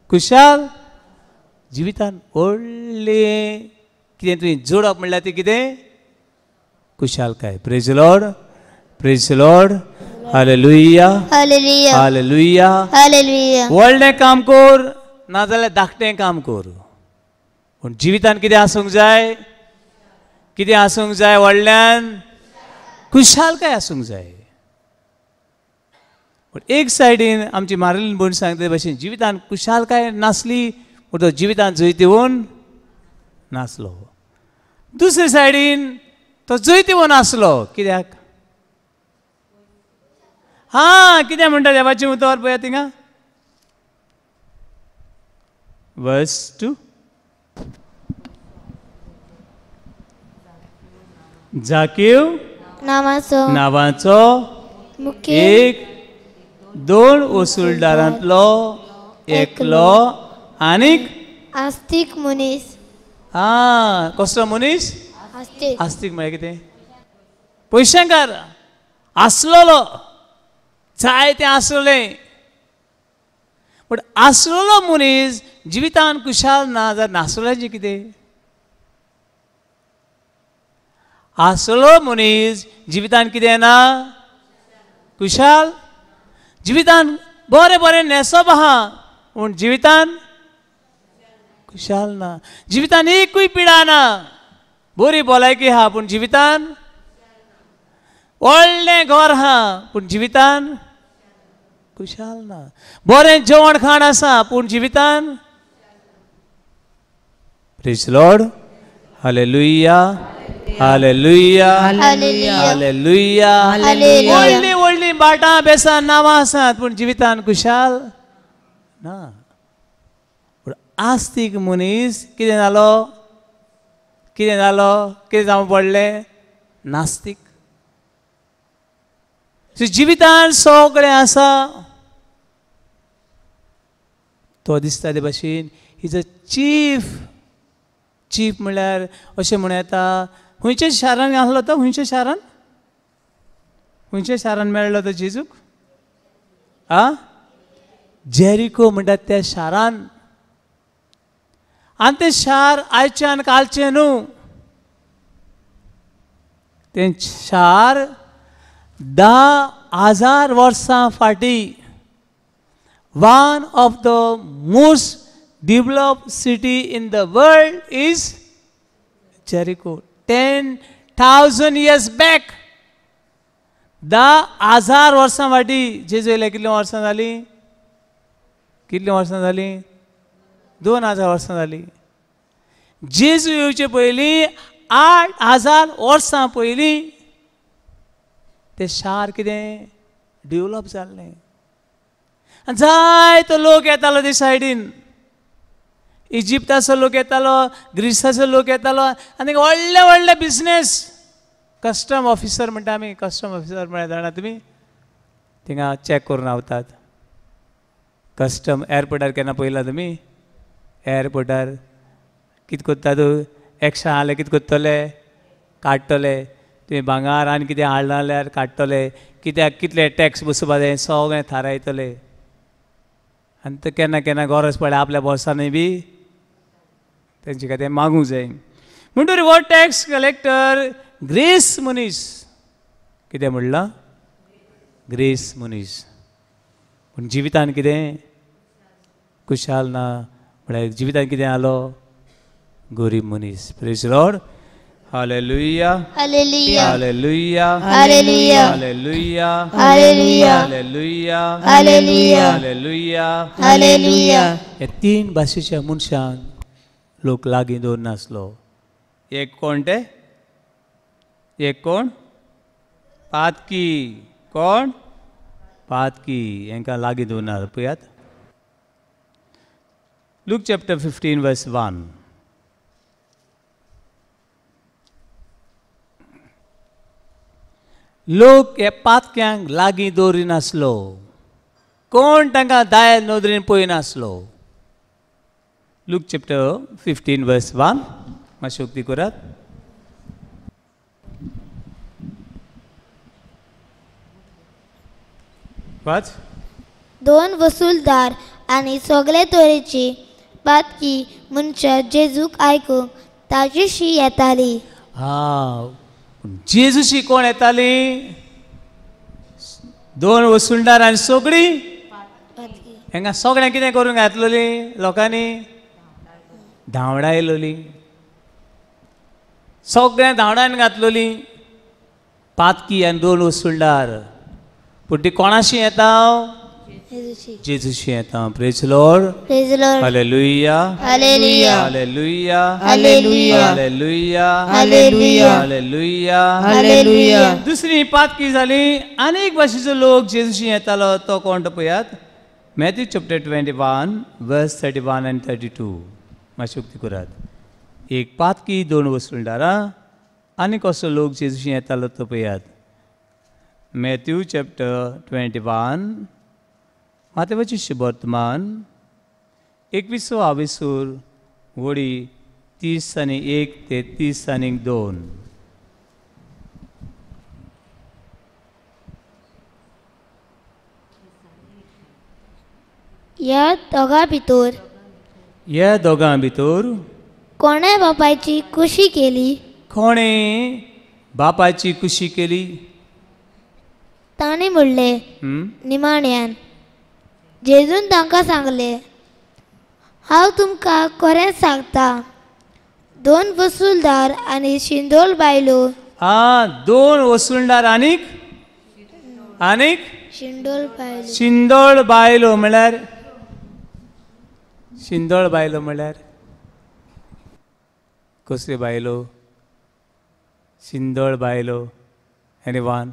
C: कुशाल जिवितान व्हडलें कितें तुवें जोडप म्हणल्यार तें कितें? कुशालकाय. Praise the Lord. Praise the Lord. Hallelujah
D: hallelujah.
C: Hallelujah.
D: Hallelujah.
C: व्हडलें काम कर नाजाल्यार धाकटें काम कर, पूण जिवितान कितें आसूंक जाय? कितें आसूंक जाय? व्हडल्यान कुशालकाय आसूंक जाय. पूण एक सायडीन आमची मारिलीन भयण सांगता ते भाशेन जिवितान कुशालकाय नासली पूण तो जिवितान जैतिवून नासलो. दुसरे सायडीन तो जैतिवून आसलो. कित्याक? कितें म्हणटा देवाचें उतर पळया थिंगा. वर्स 2. जाकीव नांवाचो एक 2 वसूलदारांतलो एकलो आनीक
D: आस्तिक मनीस.
C: कसलो मनीस?
D: आस्तिक.
C: आस्तिक म्हळ्यार कितें? पयशेकार आसलोलो, जाय तें आसलोलें, पूण आसलोलो मनीस जिवितान कुशाल ना जाल्यार नासलोल्याचें कितें? आसलो मनीस जिवितान कितें ना? कुशाल. जिवितान बरें बरें न्हेसप आहा पूण जिवितान कुशाल ना. जिवितान एकूय पिडा ना, बरी भलायकी आहा पूण जिवितान व्हडलें घर आहा पूण जिवितान कुशाल ना. बरें जेवण खाण आसा पूण जिवितान. Praise the Lord. Hallelujah hallelujah hallelujah. व्हडलीं व्हडलीं बाटां बेसां नांवां आसात पूण जिवितान कुशाल ना. पूण आस्तीक मनीस कितें जालो? कितें जालो? कितें जावं पडलें? नास्तीक. जिवितान सगळें आसा तो दिसता ते भाशेन इज अ चीफ म्हळ्यार अशें म्हणूं येता. खंयच्या शारान आसलो तो? खंयच्या शारान मेळ्ळो तो जेजूक? जेरिको म्हणटात त्या शारान. आनी तें शार आयचें आनी कालचें न्हू. तें शार 10,000 वर्सां फाटीं one of the most developed city in the world is Jericho. 10,000 years back. 10,000 वर्सां फाटीं जेजू येयले. कितलीं वर्सां जालीं? 2,000 वर्सां जालीं. जेजू येवचे पयलीं 8,000 वर्सां पयलीं तें शार कितें डेवलप जाल्लें. जायतो लोक येतालो ते सायडीन. इजिप्ताचो लोक येतालो, ग्रीसाचो लोक येतालो आनी व्हडले व्हडले बिझनेस. कस्टम ऑफिसर म्हणटा आमी. कस्टम ऑफिसर म्हळ्यार जाणा तुमी? थिंगा चॅक करून रावतात. कस्टम एअरपोर्टार केन्ना पळयला तुमी? एअरपोर्टार कितें कोत्ता तूं? एक्स्ट्रा आसलें कितें कोत्तले? काडटले. तुवें भांगार आनी कितें हाडना जाल्यार काडटले. कित्याक कितले टॅक्स बसोवपा जाय सगळें थारायतले. आनी ते केन्ना केन्ना गरज पडल्यार आपल्या बॉसांनी बी तेंचे खातीर मागूंक जाय. म्हणटकीर हो टॅक्स कलेक्टर ग्रेस मनीस. कितें म्हणलां? ग्रेस मनीस. पूण जिवितान कितें? कुशाल ना. म्हळ्यार जिवितान कितें आलो? गरीब मनीस. Praise the Lord. Hallelujah
D: hallelujah.
C: Hallelujah
D: hallelujah.
C: Hallelujah
D: hallelujah.
C: Hallelujah
D: hallelujah.
C: Hallelujah.
D: Hallelujah.
C: हे 3 भाशेच्या मनशांक लोक लागीं दवरून नासलो. एक कोण ते? एक कोण? पातकी. कोण? पातकी. हांकां लागीं दवरना. पळयात Luke chapter 15 verse 1. लोक हे पातक्यांक लागीं दवरिनासलो, कोण तांकां दायर नदरेन पळयनासलो. Luke chapter 15 verse 1. मातशी उक्ती करात. वाच.
D: दोन वसूलदार आनी सगळे तरेची पातकी मनशां जेजूक आयकूंक ताचीशी येताली.
C: जेजूशी कोण येताली? दोन वसूलदार आनी सगळी हांकां सगळ्यांक कितें करूंक घातलेली? लोकांनी धांवडायलोली, सगळ्या धांवडायन घातलेली पातकी आनी दोन वसूलदार. पूण ती कोणाशी येता? जेजूशी येता. Praise Lord.
D: Praise Lord.
C: Hallelujah.
D: Hallelujah.
C: Hallelujah.
D: Hallelujah.
C: Hallelujah.
D: Hallelujah.
C: Hallelujah.
B: Hallelujah.
C: दुसरी पातकी जाली. अनेक भाशेचो लोक जेजूशी येतालो. तो कोण तो पळयात. Matthew chapter 21 verse 31 and 32. मातशी उक्ती करात. एक पातकी, दोन वसूलदारां, आनी कसो लोक जेजूशी येतालो तो पळयात. मॅथ्यू चॅप्टर 21 मातेवाची शुभवर्तमान 21 वडी 30:1 ते 30:2. ह्या दोगां भितर
D: कोणे बापायची कुशी केली?
C: कोणे बापाची कुशी केली?
D: ताणी म्हणले निमाण्यान. जेजून तांकां सांगले, हांव तुमकां खरेंच सांगता, दोन वसूलदार आनी शिंदोळ बायलो.
C: दोन वसूलदार आनीक
D: शिंदोळ बायलो.
C: शिंदोळ बायलो म्हळ्यार शिंदोळ बायलो म्हळ्यार कसल्यो बायलो? शिंदोळ बायलो. एनीवन?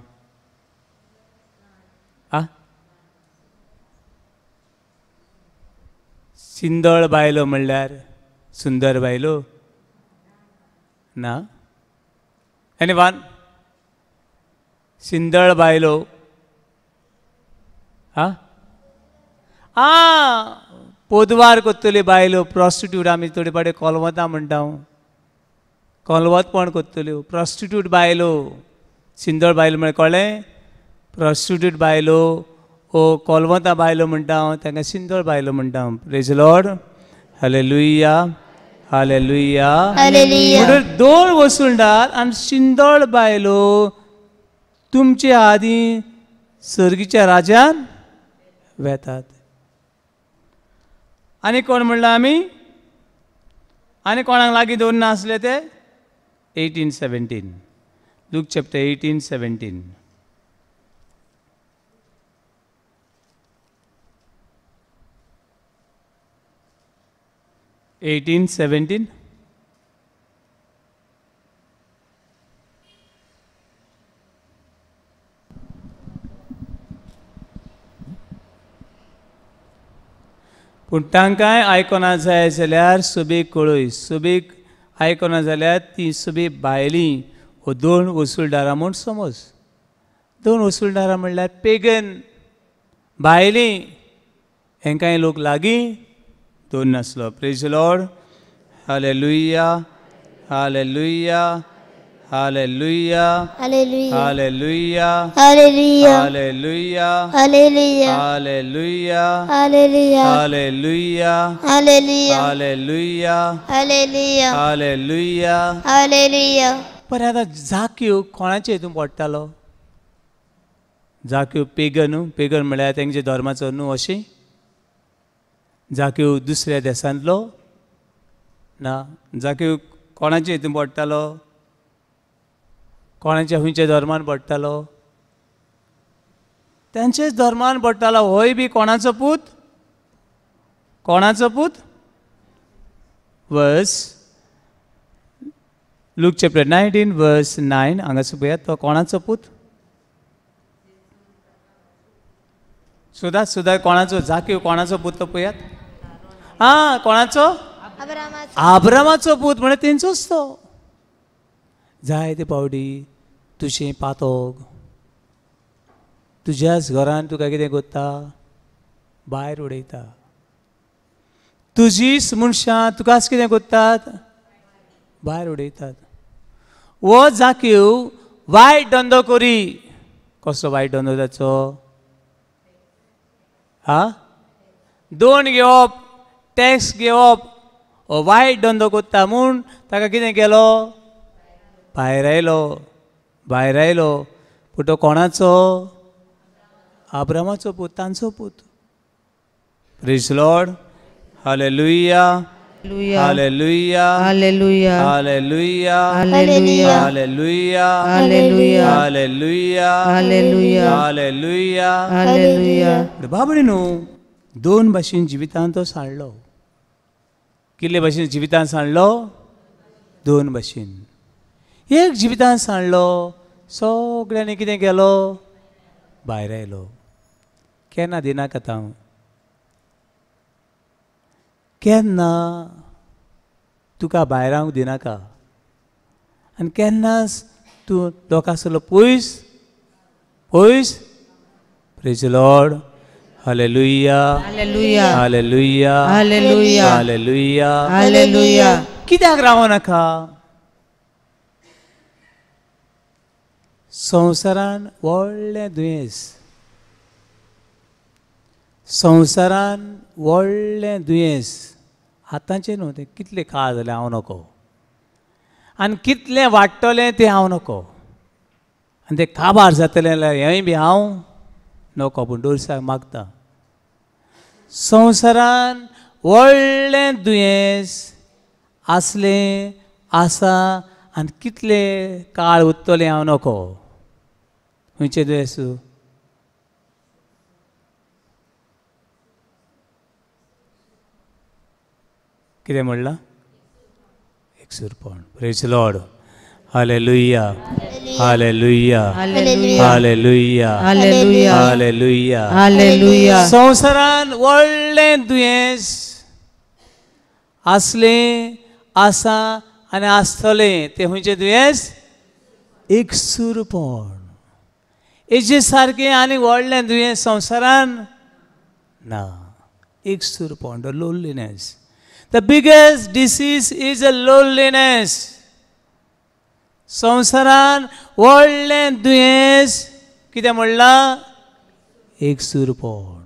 C: शिंदोळ बायलो म्हणल्यार सुंदर बायलो ना? एनीवन? शिंदोळ बायलो पोदवार कोत्तली बायलो. प्रॉस्टिट्यूट आमी थोडे पाडे कोलवतां म्हणटा. कोलवतपण कोत्तल्यो प्रॉस्टिट्यूट बायलो. शिंदोळ बायलो म्हळ्यार कळ्ळें? प्रॉस्टिट्यूट बायलो ओ कोलवतां बायलो म्हणटा तांकां शिंदोळ बायलो म्हणटा. Praise Lord. Hallelujah. Hallelujah.
D: Hallelujah.
C: दोन वसूलदार आनी शिंदोळ बायलो तुमचे आदीं सर्गीच्या राज्यान वेतात. आनी कोण म्हणला आमी? आनी कोणाक लागीं दवरना आसले ते? 18:17. Look chapter 18:17. 18:17. पूण तांकांय आयकोना जाय जाल्यार सुबेक कळय. सुबेक आयकोना जाल्यार ती सुबे बायलीं वो दोन वसूलदारां म्हूण समज. दोन वसूलदारां म्हणल्यार पेगन बायलीं. हेंकांय लोक लागीं दोन नासलो. Praise Lord. Hallelujah. Hallelujah. Hallelujah.
D: Hallelujah.
C: Hallelujah.
D: Hallelujah.
C: Hallelujah.
D: Hallelujah.
C: Hallelujah.
D: Hallelujah.
C: Hallelujah.
D: Hallelujah.
C: Hallelujah.
D: Hallelujah.
C: Hallelujah.
D: Hallelujah.
C: पण आतां जाक्यो कोणाचे हितून पडटालो? जाक्यो पेगन. पेगन म्हळ्यार तेंचे धर्माचो न्हू अशें. जाक्यो दुसऱ्या देशांतलो ना. जाक्यो कोणाचे हितून पडटालो? कोणाच्या खंयच्या धर्मान पडटालो? तांचेच धर्मान पडटालो. होय बी कोणाचो पूत? कोणाचो पूत? वर्स लूक चॅप्टर 19 वर्स 9 हांगासर पळयात. तो कोणाचो पूत? सुदा कोणाचो? जाक्यो कोणाचो पूत तो पळयात. आं कोणाचो आब्रामाचो पूत म्हळ्यार तेंचोच तो जायते पावटी तुजें पातोक तुज्याच घरान तुका कितें करता भायर उडयता तुजीच मनशां तुकाच कितें करतात भायर उडयतात वो जाकीव वायट धंदो करी कसलो वायट धंदो ताचो दोन घेवप टॅक्स घेवप हो वायट धंदो करता म्हूण ताका कितें केलो भायर आयलो पूण तो कोणाचो आब्रामाचो पूत तांचो पूत praise Lord hallelujah hallelujah
B: hallelujah
C: hallelujah
B: hallelujah
C: hallelujah
B: hallelujah
C: hallelujah
B: hallelujah
C: hallelujah
B: hallelujah
C: बाबडे न्हू दोन भाशेन जिवितांत तो सांडलो कितले भाशेन जिवितांत सांडलो दोन भाशेन एक जिवितांत सांडलो सगळ्यांनी कितें केलो भायर आयलो केन्ना दिनाका हांव केन्ना तुका भायर हांव दिनाका आनी केन्नाच तूं लोकां सगळो पयस praise Lord hallelujah
B: hallelujah
C: hallelujah
B: hallelujah
C: hallelujah
B: hallelujah
C: कित्याक रावनाका संवसारान व्हडलें दुयेंस संवसारान व्हडलें दुयेंस आतांचें न्हू तें कितले काळ जाले हांव नको आनी कितलें वाडटलें तें हांव नको आनी तें काबार जातलें जाल्यार हेंय बी हांव नको पूण डोर्साक मागता संवसारान व्हडलें दुयेंस आसलें आसा आनी कितले काळ उरतलें हांव नको खंयचें दुयेंस कितें म्हणलां एकसुरपण praise Lord hallelujah hallelujah
B: hallelujah
C: hallelujah
B: hallelujah
C: hallelujah
B: hallelujah
C: संवसारान व्हडलें दुयेंस आसलें आसा आनी आसतलें तें खंयचें दुयेंस एकसुरपण हेजे सारकें आनी व्हडलें दुयेंस संवसारान ना एकसुरपण the loneliness The biggest disease is a loneliness. संवसारान व्हडलें दुयेंस कितें म्हणलां एकसुरपण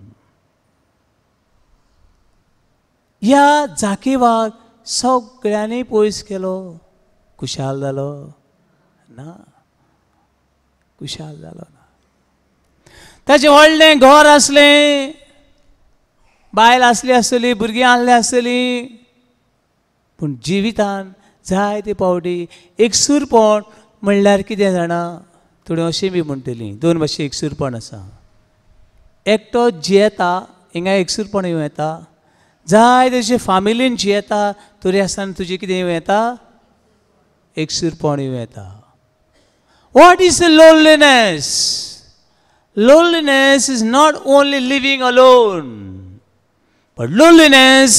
C: ह्या जाकेवाक सगळ्यांनी पयस केलो खुशाल जालो ना खुशाल जालो ना ताचें व्हडलें घर आसलें बायल आसली आसतली भुरगीं आहली आसतलीं पूण जिवितान जायते पावटी एकसुरपण म्हणल्यार कितें जाणा थोडीं अशीं बी म्हणटलीं दोन भाशे एकसुरपण आसा एकटो जियेता हिंगा एकसुरपण येवं येता जाय तशें फामिलीन जियेता तरी आसतना तुजें कितें येवं येता एकसुरपण येवं येता what is the loneliness loneliness is not only living alone But loneliness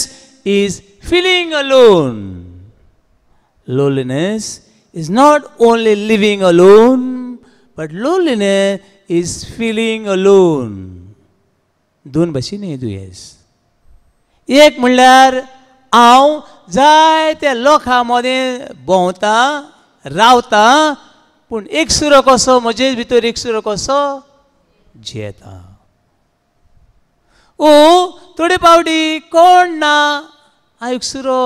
C: is feeling alone. Loneliness is not only living alone, but loneliness is feeling alone. दोन भाशेन दुयेंस एक म्हणल्यार हांव जाय त्या लोकां मदें भोंवता रावता पूण एकसुरो कसो म्हजे भितर एकसुरो कसो जियेता ओ थोडे पावटी कोण ना हांव एकसुरो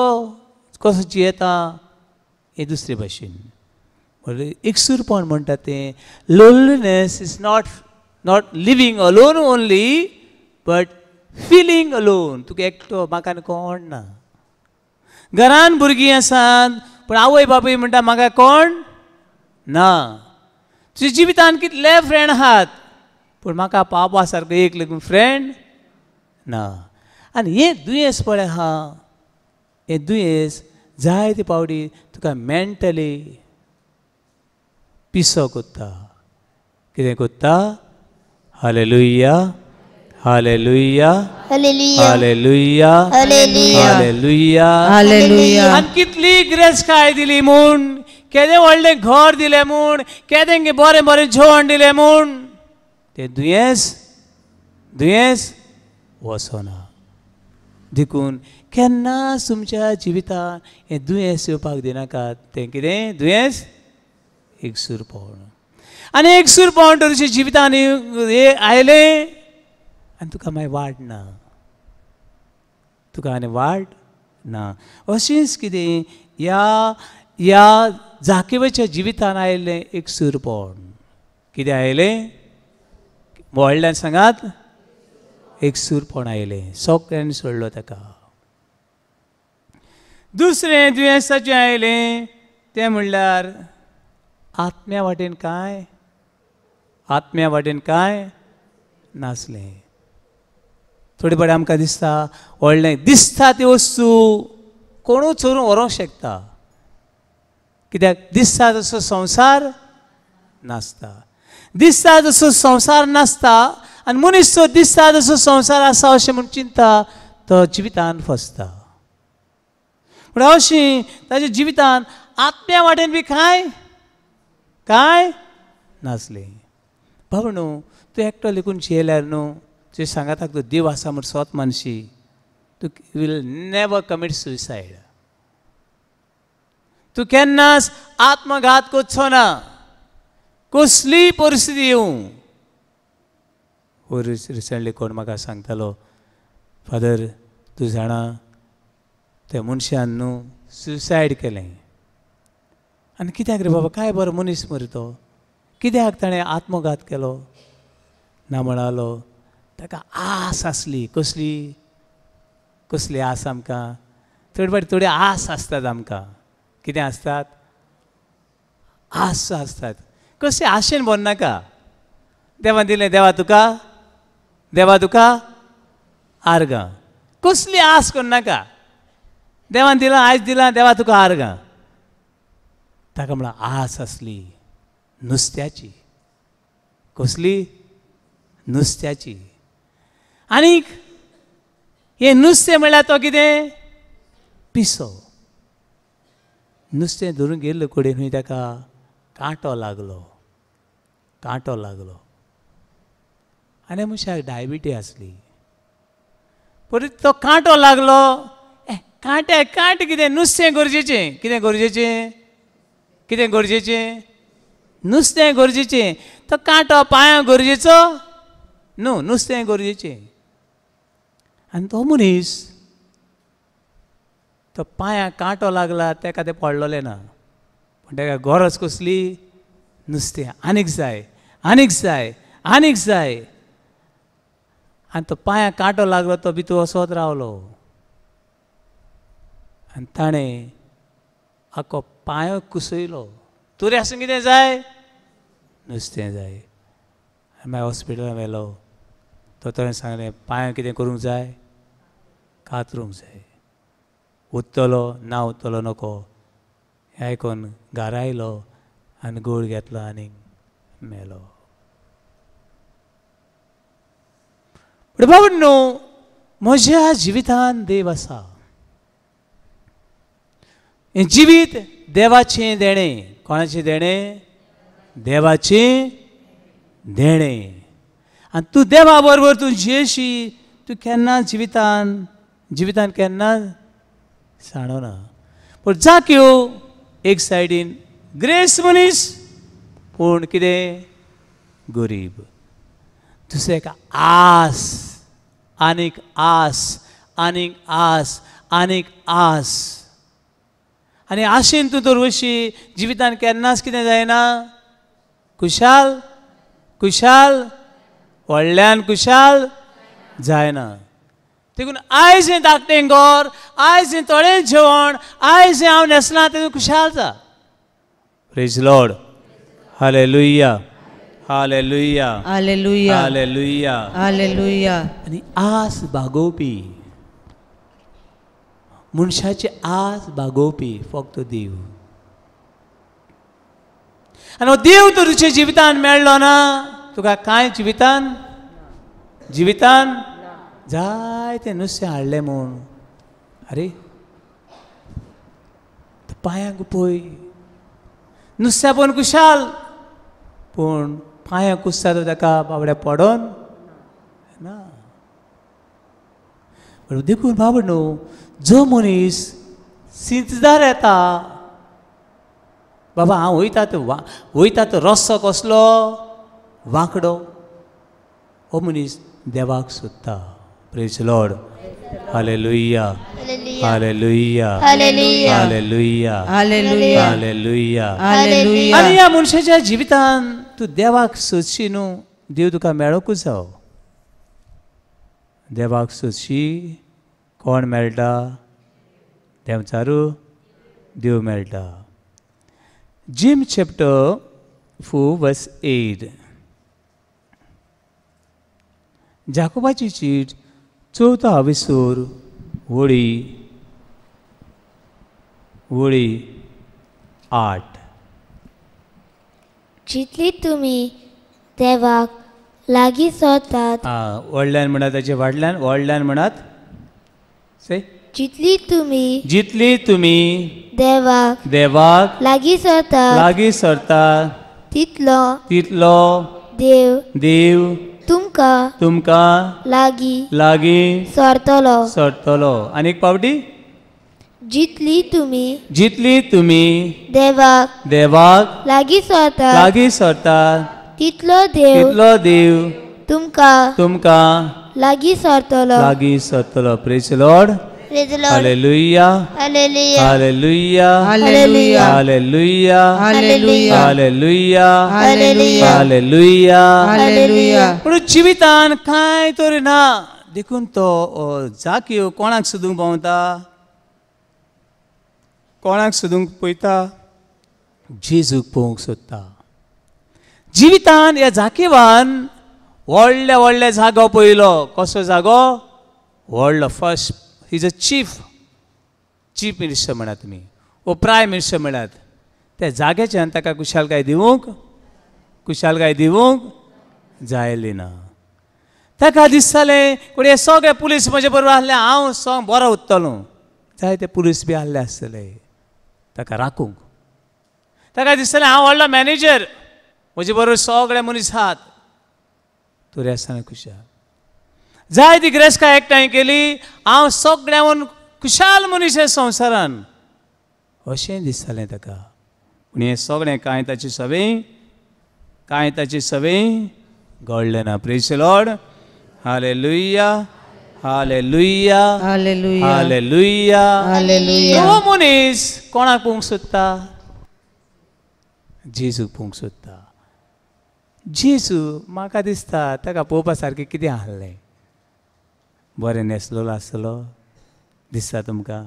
C: कसो जियेता हे दुसरे भाशेन एकसुरपण म्हणटा तें loneliness is not living alone only but feeling alone तुका एकटो म्हाका कोण ना घरान भुरगीं आसात पूण आवय बापूय म्हणटा म्हाका कोण ना तुज्या जिवितान कितले फ्रेंड आहात पूण म्हाका पावपा सारको एक लेगून फ्रेंड ना आनी हें दुयेंस पळय आहा हें दुयेंस जायते पावटी तुका मेंटली पिसो कोत्ता कितें कोत्ता hallelujah hallelujah
D: hallelujah
C: hallelujah
D: hallelujah
C: hallelujah
B: hallelujah
C: आनी कितली ग्रेस काय दिली म्हूण केदें व्हडलें घर दिलें म्हूण केदें बरें बरें जेवण दिलें म्हूण तें दुयेंस वचना देखून केन्नाच तुमच्या जिवितांत हें दुयेंस येवपाक दिनाकात तें कितें दुयेंस एकसूरपण आनी एकसूरपण तुज्या जिवितांत आयलें आनी तुका मागीर वाड ना तुका आनी वाड ना अशेंच कितें ह्या जाकेवेच्या जिवितांत आयिल्लें एकसूरपण कितें आयलें व्हडल्यान सांगात एकसूरपण आयलें सगळ्यांनी सोडलो ताका दुसरें दुयेंसाचें आयलें तें म्हणल्यार आत्म्या वाटेन कांय नासलें थोडे फावटी आमकां दिसता व्हडलें दिसता ती वस्तू कोणूय चोरून व्हरोंक शकता कित्याक दिसता तसो संवसार नासता आनी मनीस तो दिसता तसो संवसार आसा अशें म्हूण चिंता तो जिवितांत फसता पूण अशीं ताच्या जिवितांत आत्म्या वाटेन बी कांय नासलें भाव न्हू तूं एकटो लेकून जियेल्यार न्हू तुवें सांगात तो देव आसा म्हूण स्वत मानशी तूं वील नेवर कमीट सुसायड तूं केन्नाच आत्मघात करचो ना कसलीय परिस्थिती येवं रिसंटली कोण म्हाका सांगतालो फादर तूं जाणा त्या मनशान न्हू सुसायड केलें आनी कित्याक रे बाबा काय बरो मनीस मरे तो कित्याक ताणें आत्मघात केलो ना म्हणालो ताका आस आसली कसली आस आमकां थोडे फावटी थोडी आस आसतात आमकां कितें आसतात आस आसतात कशें आशेन भरनाका देवान दिलें देवा तुका आर्गां कसली आस करनाका देवान दिलां आयज दिलां देवा तुका आर्गां ताका म्हळ्यार आस आसली नुस्त्याची कसली नुस्त्याची आनीक हें नुस्तें म्हळ्यार तो कितें पिसो नुस्तें धरून गेल्लो कडेन खंय ताका कांटो लागलो आनी मनशाक डायबिटी आसली परत तो कांटो लागलो कांट कितें नुस्तें गरजेचें नुस्तें गरजेचें तो कांटो पांयांक गरजेचो न्हू नुस्तें गरजेचें आनी तो मनीस तो पांयांक कांटो लागला ताका तें पडलोलें ना पूण ताका गरज कसली नुस्तें आनीक जाय आनी तो पांयांक कांटो लागलो तो भितर वचत रावलो आनी ताणें आख्खो पांयो कुसयलो तुरे आसून कितें जाय नुस्तें जाय मागीर हॉस्पिटलांत व्हेलो तो सांगलें पांयो कितें करूंक जाय कातरूंक जाय उत्तलो ना उत्तलो नको हें आयकोन घरा आयलो आनी गोळ घेतलो आनी मेलो पूण बाबा न्हू म्हज्या जिवितांत देव आसा हें जिवीत देवाचें देणें कोणाचें देणें देवाचें देणें आनी तूं देवा बरोबर तूं जियेशी तूं केन्ना जिवितांत केन्ना साणोना पूण जाक्यो एक सायडीन ग्रेस मनीस पूण कितें गरीब दुसऱ्याक आस आनीक आस आनी आशेन तूं तर वशी जिवितांत केन्नाच कितें जायना खुशाल व्हडल्यान खुशाल जायना देखून आयज हें धाकटें घर आयज हें थोडें जेवण आयज हें हांव न्हेसलां तेतून खुशाल जा praise Lord hallelujah hallelujah
B: hallelujah
C: hallelujah
B: hallelujah
C: आनी आस बागोवपी मनशाची आस बागोवपी फक्त देव आनी हो देव तर तुज्या जिवितांत मेळ्ळो ना तुका कांय जिवितांत जिवितान जायते नुस्तें हाडलें म्हूण अरे पांयांक पळय नुस्त्या पळोवन कुशाल पूण पांयांक कुसता तो ताका बाबड्या पडोन ना. देखून बाबा न्हू जो मनीस सिंचदार येता बाबा हांव वयता तो रस्तो कसलो वांकडो हो मनीस देवाक सोदता. Praise Lord. Hallelujah hallelujah
D: hallelujah
C: hallelujah
B: hallelujah
C: hallelujah.
B: Hallelujah
C: आनी ह्या मनशाच्या जिवितान तूं देवाक सोदशी न्हू देव तुका मेळोकूच जावो. देवाक सोदशी कोण मेळटा देवचारू देव मेळटा. जिम चॅप्टर 4 वर्स 8 जाकोबाची चीट 4 विसोर वळी 8.
D: जितली तुम्ही देवाक लागीं सोदतात
C: व्हडल्यान म्हणत ताचे व्हडल्यान म्हणत से
D: जितली तुम्ही देवाक
C: लागीं सरतात तितलो देव तुमकां लागीं सरतलो. आनी एक पावटी
D: जितली तुम्ही
C: देवाक
D: लागीं
C: सरतात
D: तितलो
C: देव तुमकां
D: लागीं
C: सरतलो. Praise Lord. Hallelujah
D: hallelujah
C: hallelujah
B: hallelujah
C: hallelujah
B: hallelujah
C: hallelujah
D: hallelujah
C: hallelujah
B: hallelujah.
C: पूण जिवितान कांय तरी ना. देखून तो जाकीव कोणाक सोदूंक भोंवता कोणाक सोदूंक पळयता जेजूक पळोवंक सोदता. जिवितान ह्या जाकीवान व्हडले जागो पळयलो. कसो जागो व्हडलो first is a chief minister म्हणात तुमी वो प्रायम मिनिस्टर म्हणात. त्या जाग्याच्यान ताका कुशालकाय दिवंक जायली ना. ताका दिसतालें कोण हे सगळे पुलीस म्हजे बरोबर आसले हांव सोंग बरो उरतलो. जायते पुलीस बी आसले आसतले ताका राखूंक. ताका दिसतालें हांव व्हडलो मॅनेजर म्हजे बरोबर सगळे मनीस आहात. तरी आसतना खुशाल जाय ती ग्रेस्काय एकठांय केली हांव सगळ्यान खुशाल मनीस हे संवसारान अशें दिसतालें ताका. पूण हें सगळें कांय ताची सवय घडलें ना. Praise Lord. Hallelujah hallelujah
B: hallelujah
C: hallelujah
B: hallelujah.
C: हो मनीस कोणाक पळोवंक सोदता जेजूक पळोवंक सोदता. जेजू म्हाका दिसता ताका पळोवपा सारकें कितें आसलें बरें न्हेसलेलो आसतलो दिसता तुमकां.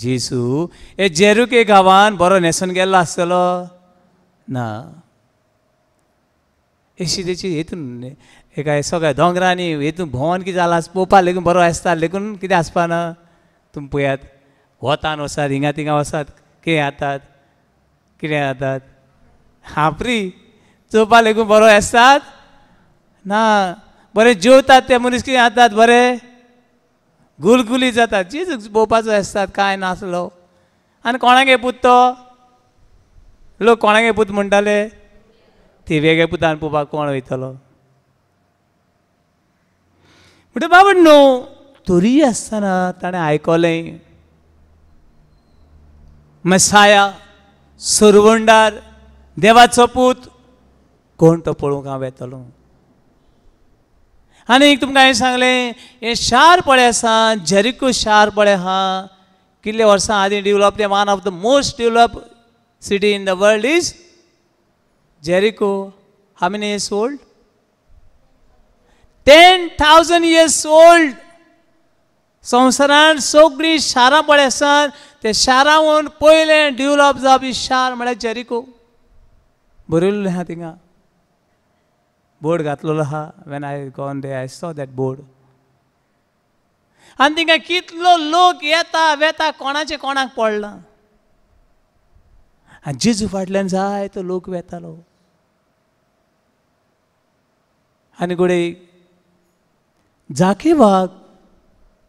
C: जेजू हे जेरुके गांवान बरो न्हेसून गेल्लो आसतलो ना. एशिदेची हेतून एका सगळ्या दोंगरांनी हेतून भोंवन कितें जालां पळोवपाक लेगून बरो आसता लेगून कितें आसपाना. तुमी पळयात वतान वसात हिंगा थिंगा वसात कितें जातात हापरी चोवपा लेगून बरो आसतात ना. बरें जेवतात ते मनीस कितें जातात बरें गुलगुली जातात. जेजूक पळोवपाचो आसतात कांय नासलो. आनी कोणागे पूत तो लोक कोणागे पूत म्हणटाले ती वेगळे पुतान पळोवपाक कोण वयतलो. म्हणटा बाबा न्हू तरी आसतना ताणें आयकलें मेसाया सुरवंडार देवाचो पूत कोण तो पळोवंक हांव येतलो. आनी तुमकां हांवें सांगलें हें शार पळय आसा जेरिको शार पळय आहा कितले वर्सां आदीं डेवलप ते one of the most develop city in the world is Jericho. How many years old 10,000 years old. संवसारांत सगळीं शारां पळय आसात ते शारांत पयलें डेवलप जावपी शार म्हळ्यार जेरिको. बरयल्लें आहा थिंगा बोर्ड घातलेलो आहा. When I gone they I saw that board. आनी थिंगा कितलो लोक येता वेता कोणाचे कोणाक पडला. आनी जेजू फाटल्यान जाय तो लोक वेतालो. आनी घोडे जाकेवाक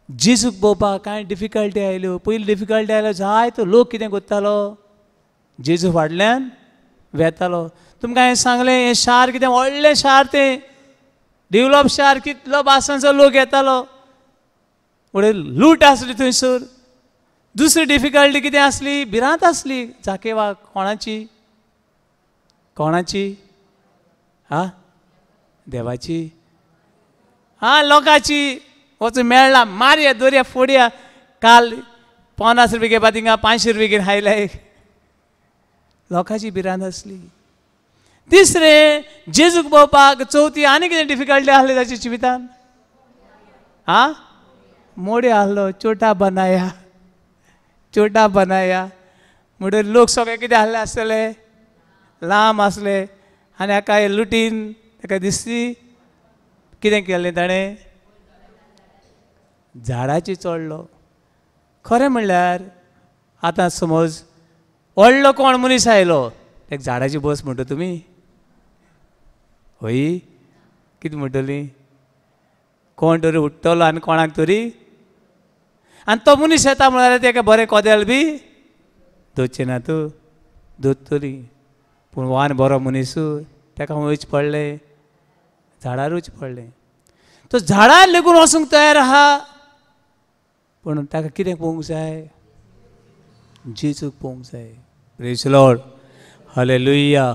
C: जेजूक पळोवपाक कांय डिफिकल्टी आयल्यो. पयली डिफिकल्टी आयलो जायतो लोक कितें करतालो, जेजू फाटल्यान वेतालो. तुमकां हांवें सांगलें हें शार कितें व्हडलें शार, तें डेवलप शार, कितलो भासांचो लोक येतालो, फुडें लूट आसली थंयसर. दुसरी डिफिकल्टी कितें आसली, भिरांत आसली जाकेवाक. कोणाची कोणाची हा देवाची, हा लोकांची. वचून मेळ्ळा, मारया दोरया फोडया. काल 50 रुपये घेवपा थिंगा 500 रुपये घेवन हायलाय. लोकांची भिरांत आसली. तिसरें जेजूक पळोवपाक. चवथी आनी कितें डिफिकल्टी आसली ताच्या जिवितान, हा मोडे आसलो. छोटा बनाया, छोटा बनाया म्हणून लोक सगळे कितें आसले आसतले, लांब आसले. आनी हाका लुटीन ताका दिसती कितें केलें ताणें, झाडाची चडलो. खरें म्हणल्यार आतां समज व्हडलो कोण मनीस आयलो, ताका झाडाची बस म्हणटा तुमी, हय कितें म्हणटली, कोण तरी उठ्ठलो आनी कोणाक तरी, आनी तो मनीस येता म्हळ्यार ताका बरें कोदेल बी दोतचें ना. तूं दोतली, पूण वान बरो मनीस ताका वयच पडलें, झाडारूच पडलें. तो झाडार लेगून वचूंक तयार आहा, पूण ताका कितें पळोवंक जाय, जेजूक पळोवंक जाय. Praise the Lord. Hallelujah,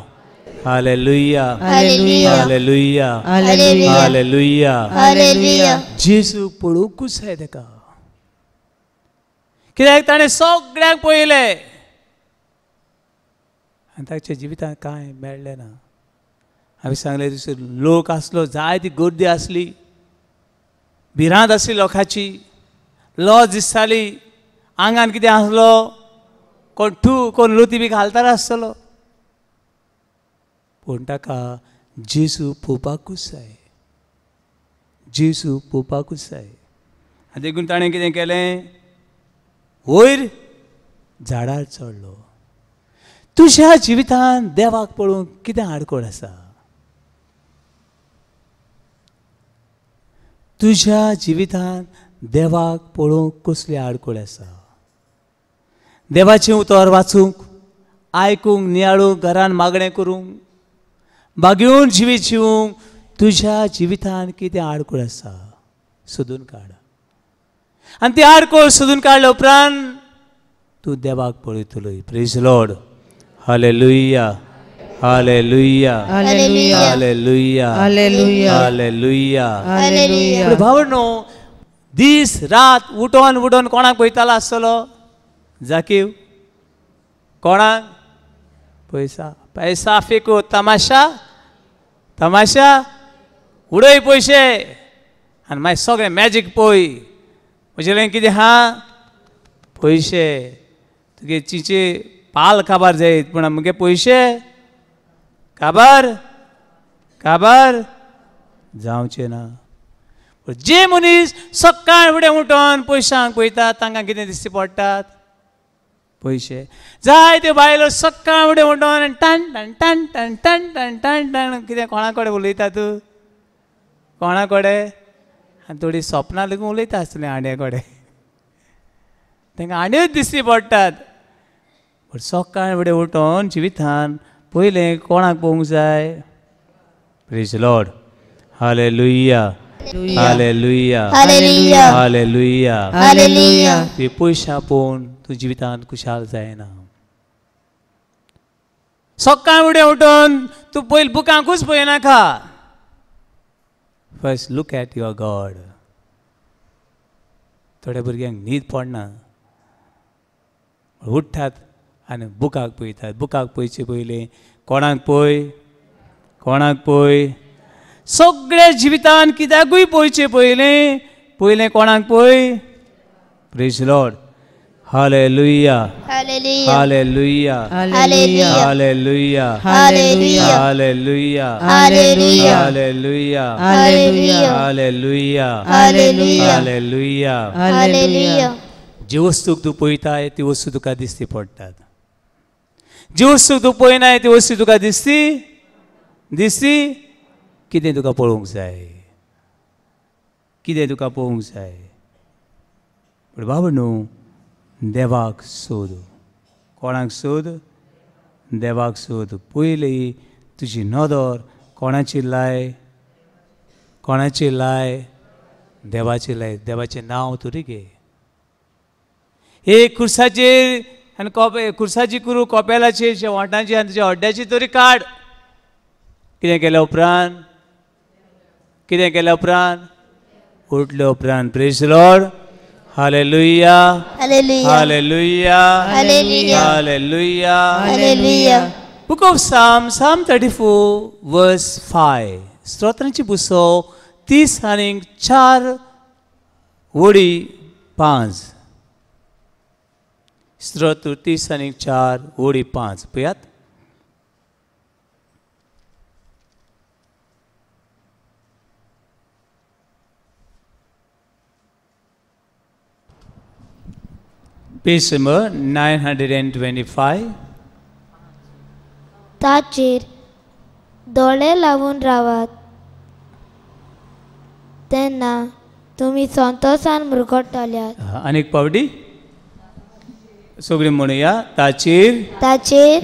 C: hallelujah,
D: hallelujah,
C: hallelujah,
D: hallelujah,
C: hallelujah.
D: Hallelujah.
C: जेजूक पळोवंकूच जाय ताका. कित्याक ताणें सगळ्यांक पळयलें आनी ताच्या जिवितांत कांय मेळ्ळें ना. हांवें सांगलें तशें लोक आसलो, जायती गर्दी आसली, भिरांत आसली लोकांची, लॉज दिसताली. आंगान कितें आसलो, कोण कोण लोती बी घालतालो आसतलो, पूण ताका जेजू पळोवपाकूच जाय, जेजू पळोवपाकूच जाय. आनी देखून ताणें कितें केलें, वयर झाडार चडलो. तुज्या जिवितांत देवाक पळोवंक कितें आडखळ आसा, तुज्या जिवितांत देवाक पळोवंक कसली आडखळ आसा. देवाचें उतर वाचूंक, आयकूंक, नियाळूंक, घरान मागणें करूंक, बागेवन जिवीत जिवूंक तुज्या जिवितांत कितें आडखळ आसा सोदून काड. आनी ती आडखळ सोदून काडल्या उपरांत तूं देवाक पळयतलो. Praise the Lord. Hallelujah, hallelujah,
B: hallelujah,
C: hallelujah,
B: hallelujah,
C: hallelujah.
D: Hallelujah.
C: भावनो, दीस रात उठोन उठोन कोणाक पळयतालो आसतलो, जाकीव कोणाक, पैसा, पैसा फेको, तमाशा, तमाशा, उडय पयशे आनी मागीर सगळें मॅजीक पळय. म्हजें कितें हा, पयशे. तुगे चिचे पाल काबार जायत, पूण मुगे पयशे काबार काबार जावचे ना. पूण जे मनीस सकाळ फुडें उठोन पयशांक पळयतात तांकां कितें दिश्टी पडटात, पयशे. जायत्यो बायलो सकाळ फुडें उठोन टन टन टन टन टन टन टन टन कितें कोणा कडेन उलयतात, कोणा कडेन, आनी थोडीं सपनां लेगून उलयता आसतलीं आंड्या कडेन, तांकां आंड्योच दिश्टी पडटात. पूण सकाळ फुडें उठोन जिवितांत पयलें कोणाक पळोवंक जाय. Praise the Lord. Hallelujah, hallelujah,
D: hallelujah,
C: hallelujah.
D: Hallelujah.
C: ती पयशां पळोवन तूं जिवितांत खुशाल जायना. सकाळ फुडें उठोन तूं पयलीं बुकांकूच पळयनाका. First look at your God. थोड्या भुरग्यांक न्हीद पडना, उठ्ठात आनी बुकाक पळयतात. बुकाक पळयचे पयलीं कोणाक पळय, कोणाक पळय. सगळ्या जिवितांत कित्याकूय पळयचे पयलीं पयलें कोणाक पळय. Praise the Lord. Hallelujah,
D: hallelujah,
C: hallelujah,
D: hallelujah,
C: hallelujah,
D: hallelujah,
C: hallelujah,
D: hallelujah,
C: hallelujah,
D: hallelujah,
C: hallelujah,
D: hallelujah,
C: hallelujah.
D: Hallelujah.
C: जी वस्तूक तूं पळयताय ती वस्तू तुका दिसती पडटात. जी वस्तूक तूं पळयनाय ती वस्तू तुका दिसती दिसती कितें तुका पळोवंक जाय. कितें तुका पळोवंक जाय. पूण बाबा न्हू, देवाक सोद. कोणाक सोद? देवाक सोद. पयलीं तुजी नदर कोणाची लाय? कोणाची लाय? देवाची लाय. देवाचें नांव तरी घे. एक खुर्साचेर आनी खुर्साची करून कोपेलाचेर शेवटांची आनी तुज्या हड्ड्याची तरी काड. कितें केल्या उपरांत? कितें केल्या उपरांत? उठल्या उपरांत. Praise Lord. Hallelujah.
D: Hallelujah.
C: Hallelujah.
D: Hallelujah.
C: Hallelujah.
D: Hallelujah.
C: Book of Psalm 34 verse 5. स्तोत्रांची पुस्तक 30 आनी 4 वडी 5. स्तोत्र 30 आनी 4 वडी 5. पळयात. Page number 925.
D: ताचेर दोळे लावून रावात, तेन्ना तुमी संतोशान मुरगळटल्यात.
C: आनीक पावडी सगळीं म्हणुया. ताचेर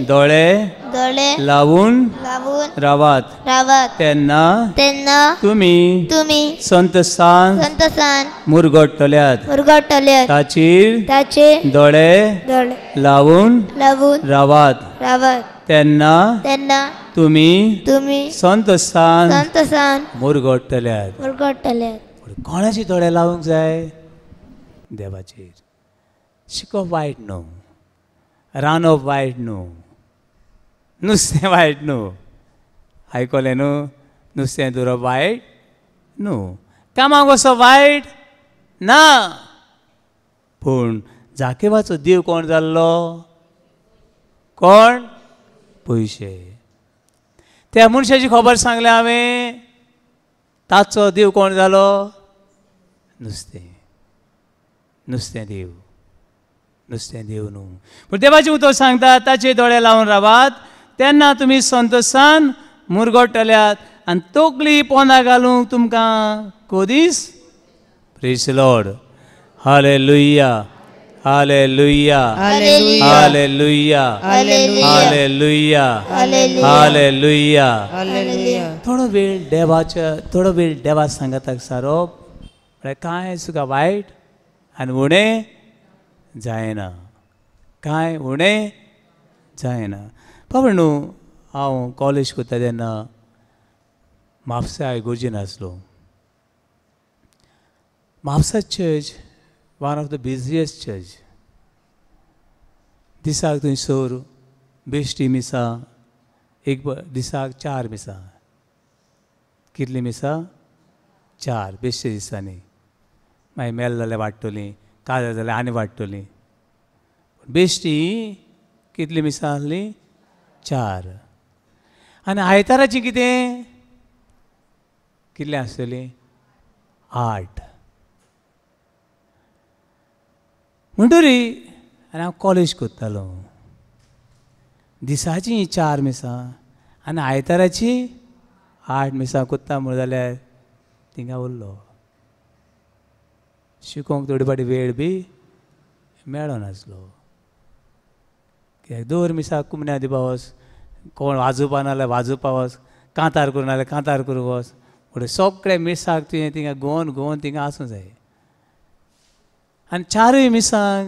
D: दोळे
C: लावून
D: लावून
C: रावात,
D: रावात,
C: तेन्ना
D: तुम्ही
C: संतोशान मुरगळटल्यात. ताचेर दोळे लावून रावात, तेन्ना तुम्ही संतोशान मुरगळटल्यात. कोणाचे दोळे लावूंक जाय? देवाचेर. शिकोवप वायट न्हू, रांदप वायट न्हू, नुस्तें वायट न्हू. आयकलें न्हू? नुस्तें धरप वायट न्हू, कामाक वचप वायट ना. पूण जाकेबाचो देव कोण जाल्लो? कोण? पयशे. त्या मनशाची खबर सांगल्या हांवें. ताचो देव कोण जालो? नुस्तें. नुस्तें देव. नुस्तें देव न्हू. पूण देवाचें उतर सांगता, ताचे दोळे लावन रावात, तेन्ना तुमी संतोशान मुरगळटल्यात आनी तकली पोंदा घालूंक तुमकां कोदीस. Praise Lord. Hallelujah. Hallelujah. Hallelujah. Hallelujah. Hallelujah. थोडो वेळ देवा सांगताक सारोप कांय तुका वायट आनी उणें जायना. कांय उणें जायना. बाबा न्हू, हांव कॉलेज करता तेन्ना म्हापसा इगोर्जीन आसलो. Mapusa church one of the busiest church. दिसाक थंयसर बेश्टी मिसां, एक दिसाक 4 मिसां. कितलीं मिसां? 4 बेश्टे दिसांनी. मागीर मेल जाल्यार वाडटलीं, काजार जाल्यार आनी वाडटलीं. बेश्टी कितलीं मिसां आसलीं? 4. आनी आयताराची कितें? कितलीं आसतलीं? 8. म्हणटरी आनी हांव कॉलेज करतालो. दिसाची 4 मिसां आनी आयताराची 8 मिसां कोत्ता म्हण जाल्यार थिंगा उरलो. शिकोवंक थोडी फाटी वेळ बी मेळो नासलो. कित्याक 2 मिसां कुमन्या दिवपा वच, कोण वाजोवपा नाल्यार वाजोवपा वच, कांतार करूं नाल्यार कांतार करूं वच. पूण सगळे मिसाक तुवें थिंगा घोवन थिंगा आसूं जाय. आनी 4 मिसांक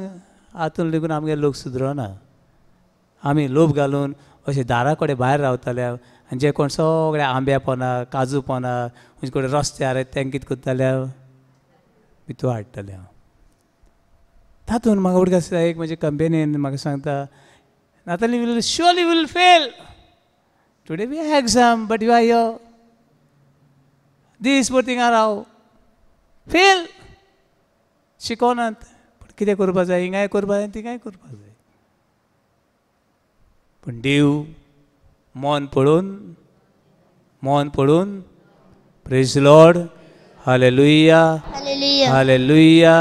C: हातूंत लेगून आमगे लोक सुदरना. आमी लोभ घालून अशें दारा कडेन भायर रावताले आनी जे कोण सगळे आंब्या पोना, काजू पोना, खंयचे कडेन रस्त्यार तेंकां कितें करताले? भितूर हाडटाले हांव. तातूंत म्हाका उडक आसता एक म्हजे कंपेनीन म्हाका सांगता, Natalie will fail. Today we have exam but you are here. दीसभर थिंगा राव. फेल. शिकोनात. पूण कितें करपा जाय? हिंगाय करपा जाय, थिंगाय करपा जाय. पूण देव मन पडून praise Lord. Hallelujah. Hallelujah.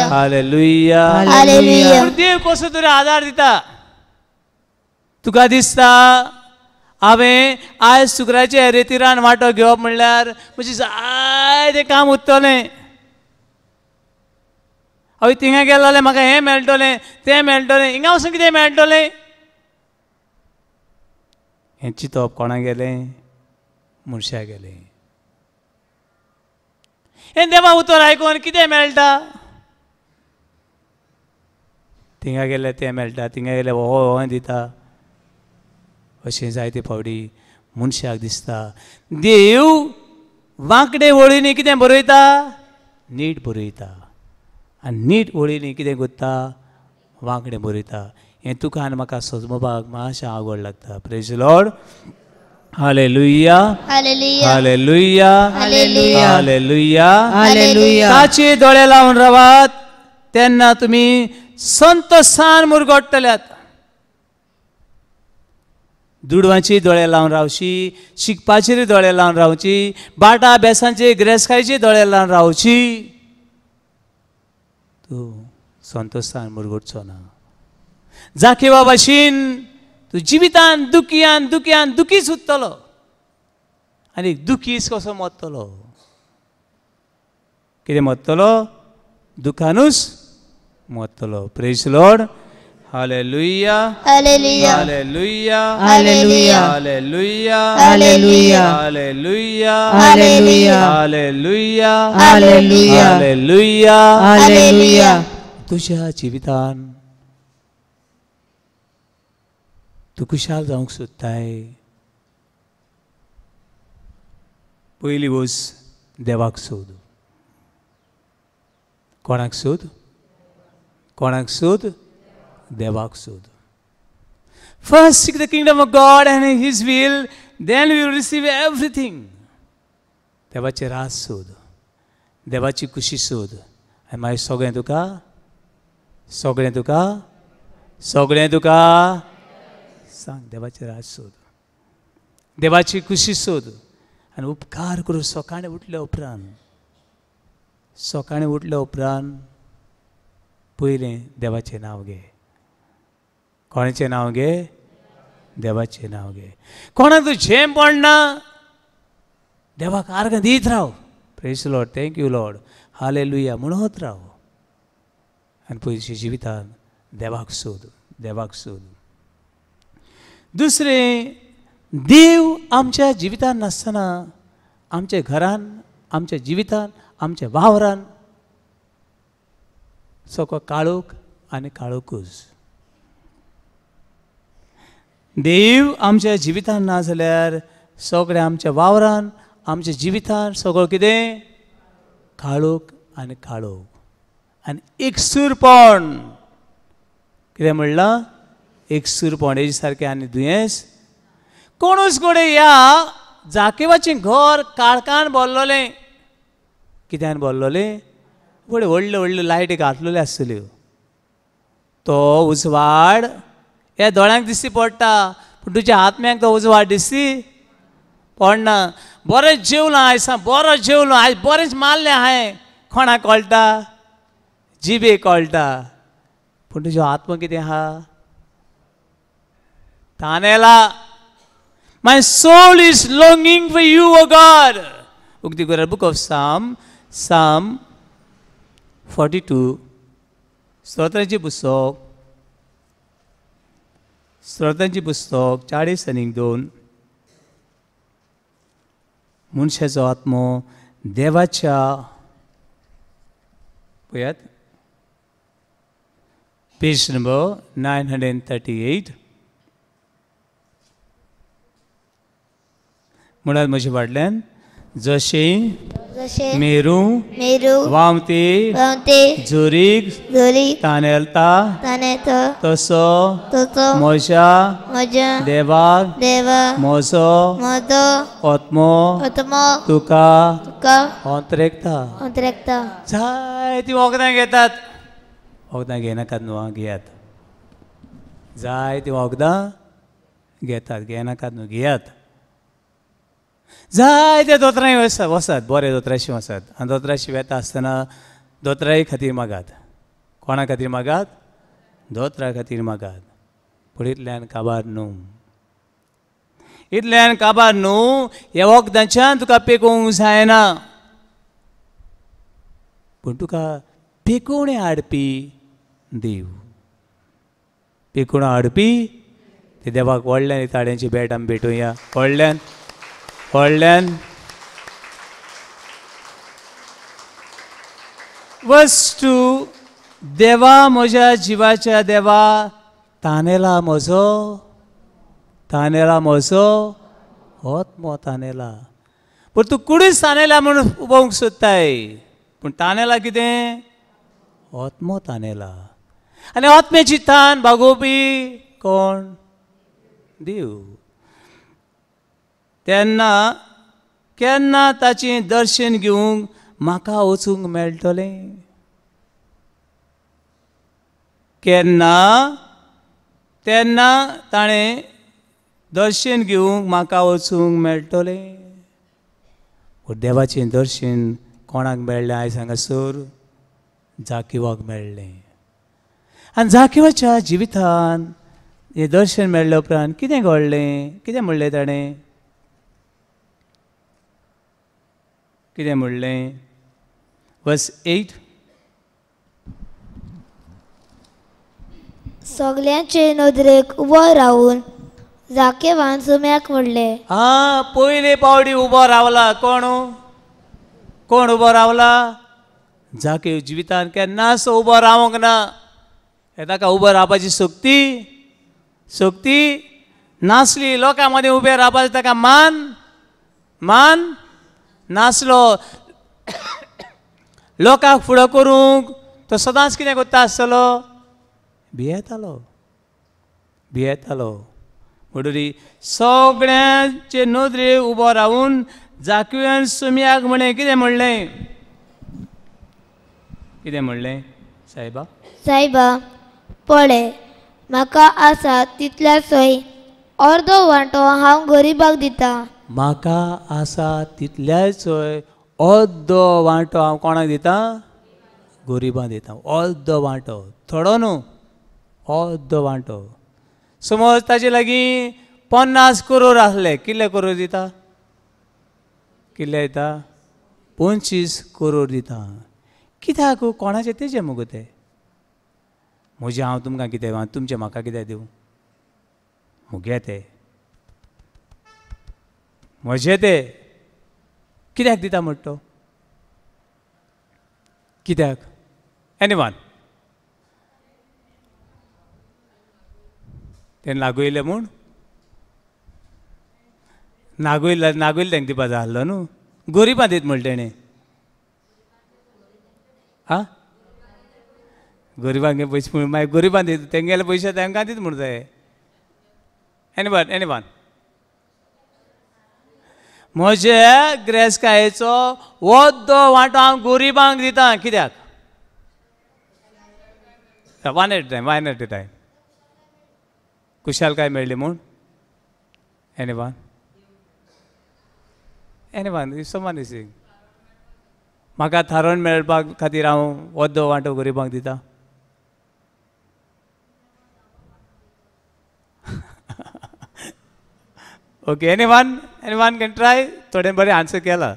C: Hallelujah. देव कसो तरी आदार दिता. तुका दिसता हांवें आयज शुक्राचे रेतीरान वांटो घेवप म्हणल्यार म्हजें जायतें काम उरतलें. हांवें थिंगा गेलो जाल्यार म्हाका हें मेळटलें तें मेळटलें, हिंगा वचून कितें मेळटलें हें चिंतप कोणा गेलें? मनशाक गेलें. हें देवा उतर आयकून कितें मेळटा? थिंगा गेल्यार तें मेळटा, थिंगा गेल्यार हो दिता. अशें जायते फावटी मनशाक दिसता. देव वांकडे वळींनी कितें बरयता? नीट बरयता. आनी नीट वळींनी कितें करता? वांकडे बरयता. हें तुका आनी म्हाका समजपाक मातशें आवड लागता. Praise the Lord. Hallelujah
D: hallelujah
C: hallelujah
D: hallelujah
C: hallelujah.
B: Hallelujah.
C: ताचे दोळे लावन रावात तेन्ना तुमी संतोशान मुरगोडटल्यात. दुडवांची दोळे लावन रावची, शिकपाचेर दोळे लावन रावची, बाटा बेसांचे गिरेस्कायचे दोळे लावन रावची. तूं संतोशान मुरगोडचो ना. जाकेवा भाशेन तूं जिवितान दुखियान दुखियान दुखीच उरतलो आनी दुखीच कसो मरतलो. कितें मरतलो? दुखानूच मरतलो. Praise the Lord. Hallelujah
D: hallelujah
C: hallelujah
B: hallelujah.
C: Hallelujah
B: hallelujah.
C: Hallelujah
B: hallelujah.
C: Hallelujah
B: hallelujah.
C: Hallelujah.
B: Hallelujah.
C: तुज्या जिवितान तूं खुशाल जावंक सोदताय. पयली वच देवाक सोद. कोणाक सोद? कोणाक सोद? देवाक सोद. First seek the kingdom of God and His will, then we will receive everything. देवाचे राज सोद, देवाची खुशी सोद, आनी मागीर सगळें तुका सगळें तुका सगळें तुका सांग. देवाचे राज सोद, देवाची खुशी सोद. आनी उपकार करून सकाळीं उठल्या उपरांत पयलें देवाचें नांव घे. कोणाचें नांव घे? देवाचें नांव घे. कोणाक तूं झेम पडना देवाक आर्गां दीत Rao. Praise the Lord. Thank you Lord. Hallelujah म्हणत राव. आनी पयलींच्या जिवितान देवाक सोद, देवाक सोद. दुसरें, देव आमच्या जिवितान नासतना आमच्या घरान, आमच्या जिवितान, आमच्या वावरान सगळो काळोख आनी काळोखूच. देव आमच्या जिवितान ना जाल्यार सगळें आमच्या वावरान, आमच्या जिवितान सगळो कितें? काळोख आनी काळोख आनी एकसूरपण. कितें म्हणलां? एकसूरपण. हेजे सारकें आनी दुयेंस कोणूच कोणे. या जाकेवाचें घर काळखान भरलोलें. कित्यान भरलोलें? बड्यो व्हडल्यो व्हडल्यो लायटी घातलेल्यो आसतल्यो. तो उजवाड ह्या दोळ्यांक दिसती पडटा, पूण तुज्या आत्म्याक तो उजवाड दिसती पडना. बरेंच जेवलां आयज, बरो जेवलो आयज, बरेंच मारलें हांवें. कोणाक कळटा? जिबेक कळटा. पूण तुजो आत्मा कितें आहा? तानेला. My soul is longing for you, O God. उक्ती कर बुक ऑफ Psalm 42. स्तोत्रांची पुस्तक 40 आनी 2. मनशाचो आत्मो देवाच्या पळयात पेज नंबर 938. म्हणात म्हज्या फाटल्यान जशें
D: जशे
C: मेरू
D: मेरू
C: वावते
D: वावते
C: जोरीक
D: जोरी
C: तानेलता
D: तानेत
C: तसो
D: तोचो
C: म्हज्या
D: म्हज्या
C: देवाक
D: देवा
C: म्हजो
D: म्हजो
C: आत्मो
D: आत्मो
C: तुका
D: तुका
C: अंतरेकता.
D: अंतरेकता.
C: जायतीं वखदां घेतात. वखदां घेनाकात न्हू आं, घेयात. जायतीं वखदां घेतात, घेनाकात न्हू, घेयात. जायते दोतोरांय वसात, बरे दोतोराशी वसात. आनी दोतोराशी वेता आसतना दोतोराय खातीर मागात. कोणा खातीर मागात? दोतोरा खातीर मागात. पळयतल्यान काबार न्हू. इतल्यान काबार न्हू हे वखदांच्यान तुका पेकोवंक जायना पूण तुका पेकोवणे हाडपी देव पेकोवण हाडपी ते देवाक व्हडल्यान ताड्यांची भेट आमी भेटुया व्हडल्यान व्हडल्यान वस्तू देवा म्हज्या जिवाच्या देवा तानेला म्हजो आत्मो तानेला पूण तूं कुडीच तानेला म्हणून उबोवंक सोदताय पूण तानेला कितें आत्मो तानेला आनी आत्म्याची तान भागोवपी कोण देव तेन्ना केन्ना ताचें दर्शन घेवंक म्हाका वचूंक मेळटलें तेन्ना ताणें दर्शन घेवंक म्हाका वचूंक मेळटलें देवाचें दर्शन कोणाक मेळ्ळें आयज हांगासर जाकिवाक मेळ्ळें आनी जाकिवाच्या जिवितान हें दर्शन मेळ्ळे उपरांत कितें घडलें कितें म्हणलें ताणें कितें म्हणलें वर्स 8
D: सगल्यांचे नदरेक उबो रावून जाकेवान सुम्याक म्हणलें
C: पयले पावडी उबो रावला कोण उबो रावला जाके जिवितान केन्नाच उबो रावंक ना ताका उबो रावपाची सक्ती नासली लोकां मदें उबें रावपाचें ताका मान नासलो लोकांक फुडो करूंक तो सदांच कितें करता आसतलो भियेतालो म्हणटरी सगळ्यांचे नदरे उबो रावून जाकव्यान सुम्याक म्हणे कितें म्हणलें
D: सायबा पळय म्हाका आसा तितल्या सोय अर्दो वांटो हांव गरीबाक दिता
C: म्हाका आसा तितल्याच अर्दो वांटो हांव कोणाक दिता गरीबांक दिता अर्दो वांटो थोडो न्हू अर्दो वांटो समज ताचे लागीं 50 करोड आसले कितले करोड दिता 25 करोड दिता कित्याक कोणाचें तेजें मुगो तें म्हजें हांव तुमकां कितें तुमचें म्हाका कितें दिवं मुगे तें म्हजें तें कित्याक दिता म्हणटा तो कित्याक एनीवन तें लागू म्हूण नागोयला तांकां दिवपा जाय आसलो न्हू गरीबां दित म्हणलें तेणें गरीबांक पयशे मागीर गरीबां दित तेंगेले पयशे तांकां दित म्हणून जाय एनीवन म्हजे ग्रेस्कायेचो वद्दो वांटो हांव गरीबांक दिता कित्याक वन एट टायम कुशालकाय मेळ्ळी म्हूण एनीवन सोमान दिसींग म्हाका थारोन मेळपा खातीर हांव वद्दो वांटो गरीबांक दिता ओके एनीवन कॅन ट्राय थोडें बरें आन्सर केला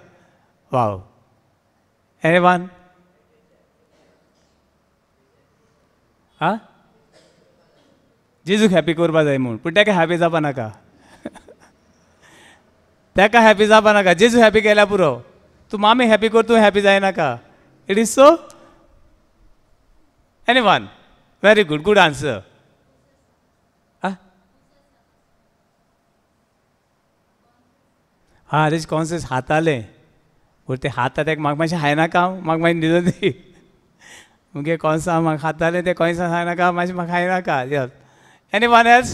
C: वाव एनीवन जेजूक हॅपी करपा जाय म्हूण पूण ताका हॅपी जावपा नाका जेजू हॅपी केल्या पुरो तूं मामी हॅपी कर तूं हॅपी जायनाका it is so anyone very good answer तेजे कॉन्सियस हातालें पूण ते हाता ताका म्हाका मातशें हायनाका म्हाका मागीर न्हिदो दी मुगे कॉन्सा म्हाका हातालें ते कॉन्सा हायनाका मातशें म्हाका हायनाका यस एनीवन एल्स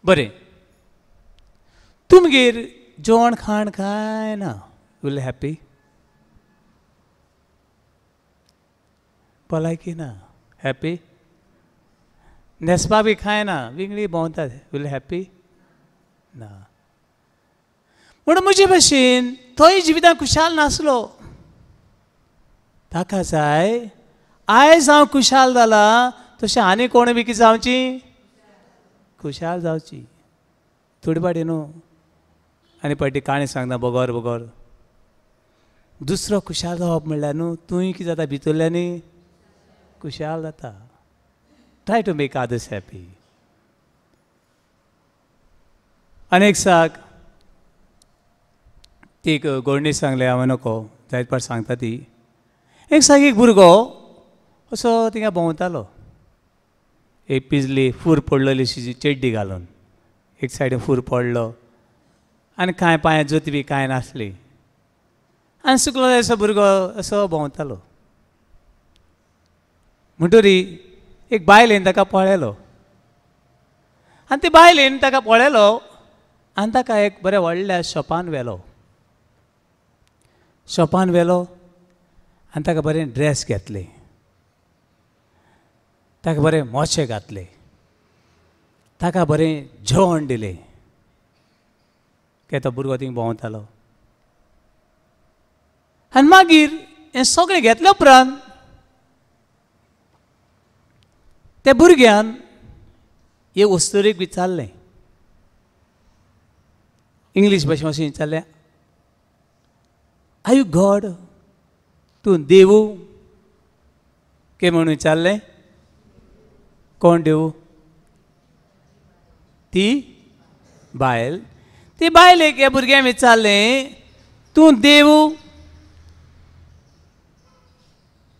C: बरें तुमगेर जेवण खाण कांय ना उरलें हॅपी भलायकी ना हॅपी न्हेसपा बी कांय ना विंगडी भोंवतात उरलें हॅपी ना म्हणून म्हजे भशेन थंय जिवितांत खुशाल नासलो ताका जाय आयज हांव खुशाल जाला तशें आनी कोण बी कितें जावची खुशाल जावची थोडी पाटी न्हू आनी पाटी काणी सांगता बोगोर बोगोर दुसरो खुशाल जावप म्हणल्यार न्हू तूंय कितें जाता भितरल्यांनी खुशाल जाता try to make others happy अनेक साक ती गोडणी सांगले हांवें नको जायत पाट सांगता ती एक साक एक भुरगो असो थिंगा भोंवतालो एक पिजली फूर पडलेली अशी चेड्डी घालून एक सायडीन फूर पडलो आनी कांय पांयां जोती बी कांय नासली आनी सुकलो असो भुरगो असो भोंवतालो म्हणटरी एक बायलेन ताका पळयलो आनी ती बायलेन ताका पळयलो आनी ताका एक बरें व्हडल्या शॉपान व्हेलो आनी ताका बरें ड्रेस घेतले ताका बरें मोचे घातले ताका बरें जेवण दिलें तो भुरगो थिंग भोंवतालो आनी मागीर हें सगळें घेतले उपरांत त्या भुरग्यान एक वस्तुरीक विचारलें इंग्लीश भाशेन अशें विचारलें आर यू गॉड तूं देव के म्हणून विचारलें कोण देव ती बायलेक ह्या भुरग्यान विचारलें तूं देव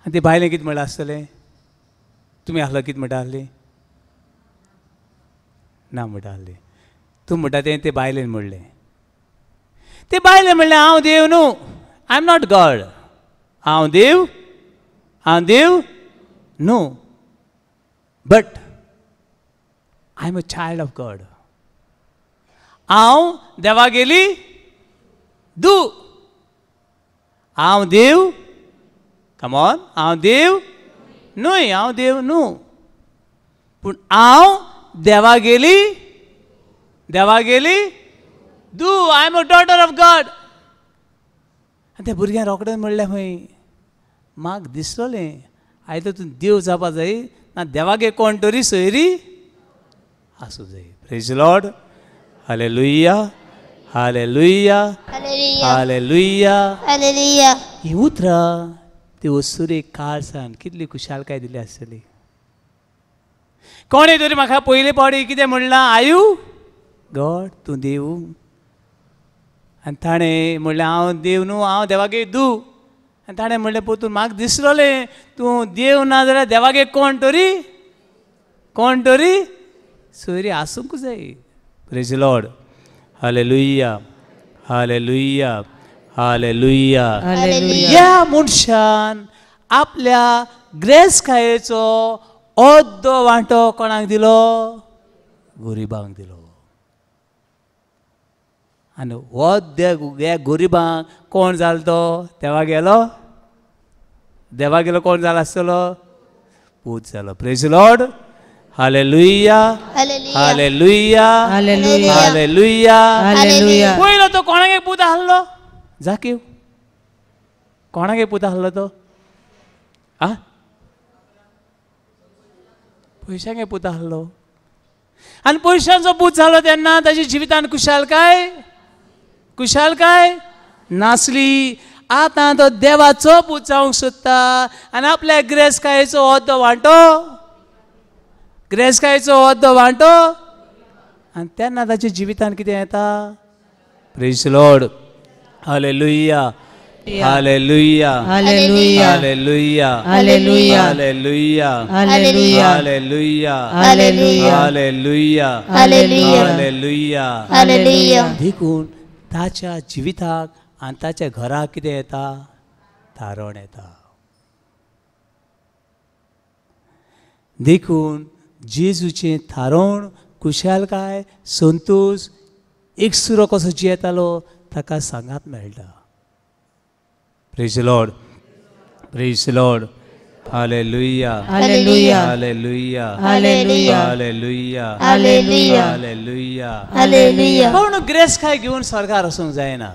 C: आनी ते बायलें कितें म्हणलें आसतलें तुमी आहलो कितें म्हणटा आहली ना म्हणटा आहली तूं म्हणटा तें ते बायलेन म्हणलें ते बायलेन म्हणलें हांव देव न्हू आय एम नॉट गॉड हांव देव न्हू but I am a child of God हांव देवा गेली दू हांव देव कम ऑन हांव देव न्हय हांव देव न्हू पूण हांव देवा गेली दू I am a daughter of God आनी त्या भुरग्यान रोखडेंच म्हणलें खंय म्हाका दिसलोलें आयज तूं देव जावपा जाय ना देवागे कोण तरी सोयरी आसूं जाय praise Lord hallelujah hallelujah hallelujah
D: hallelujah
C: ही उतरां ती वस्तुरीक काळजान कितली खुशालकाय दिली आसतली कोणें तरी म्हाका पयले पावटी कितें म्हणलां आयू गॉड तूं देव आनी ताणें म्हणलें हांव देव न्हू हांव देवागे दू आनी ताणें म्हणलें पोतून म्हाका दिसलोलें तूं देव ना जाल्यार देवागे कोण तरी सोयरी आसूंक जाय praise Lord hallelujah hallelujah hallelujah ह्या मनशान आपल्या ग्रेसकायेचो अर्दो वांटो कोणाक दिलो गरिबांक दिलो आनी हो ह्या गरिबांक कोण जालो तो देवा गेलो कोण जालो आसतलो पूत जालो praise Lord hallelujah hallelujah hallelujah hallelujah पयलो तो कोणाक एक पूत आहलो जाकीव कोणाक एक पूत आहलो तो पयशांक एक पूत आहलो आनी पयशांचो पूत जालो तेन्ना ताच्या जिवितान खुशालकाय नासली आतां तो देवाचो पूत जावंक सोदता आनी आपल्या ग्रेसकायेचो अर्दो वांटो आनी तेन्ना ताच्या जिवितान कितें येता praise Lord hallelujah hallelujah hallelujah hallelujah hallelujah hallelujah hallelujah hallelujah hallelujah hallelujah hallelujah देखून ताच्या जिविताक आनी ताच्या घराक कितें येता थारोन येता देखून जेजूचें थारोन खुशालकाय संतोश एकसुरो कसो जियेतालो ताका सांगात मेळटा praise Lord hallelujah hallelujah hallelujah hallelujah hallelujah hallelujah hallelujah hallelujah पूण ग्रेस काय घेवन सरकार वचूंक जायना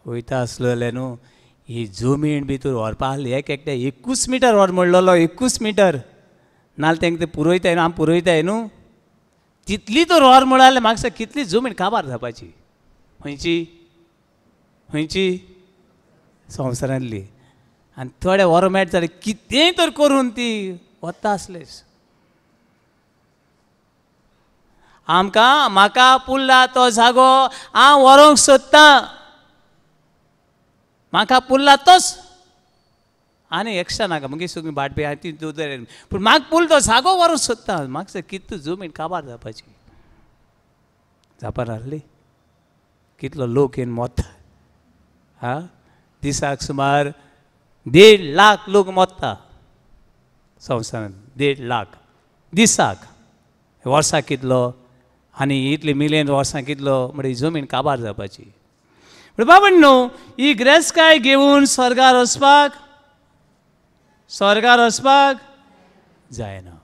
C: वयता आसलेले न्हू ही जमीन भितर व्हरपा आहली एक एकट्या 21 मिटर व्हर म्हणलेलो 21 मिटर नाल्यार तेंकां तें पुरोयताय न्हू आमी पुरोयताय न्हू तितली तो रोर म्हळ्यार म्हाका सांग कितली जमीन काबार जावपाची खंयची संवसारांतली आनी थोडे वरां मेळटा जाल्यार कितेंय तर करून ती वता आसलेच म्हाका पुल्ला तो जागो हांव व्हरोंक सोदतां म्हाका पुल्ला तोच आनी एक्स्ट्रा नाका मुगे सगळीं भाट हांव ती दोतोर पूण म्हाका पुल तो जागो व्हरोंक सोदतां म्हाका कितली जमीन काबार जावपाची जावपाक नासली कितलो लोक येवन मोत्ता दिसाक सुमार 1.5 लाख लोक मोत्ता संवसारांत 1.5 लाख दिसाक वर्साक कितलो आनी इतले मिलियन वर्सां कितलो म्हणजे जमीन काबार जावपाची पूण बाबा न्हू ही गिरेस्तकाय घेवन स्वर्गार वचपाक जायना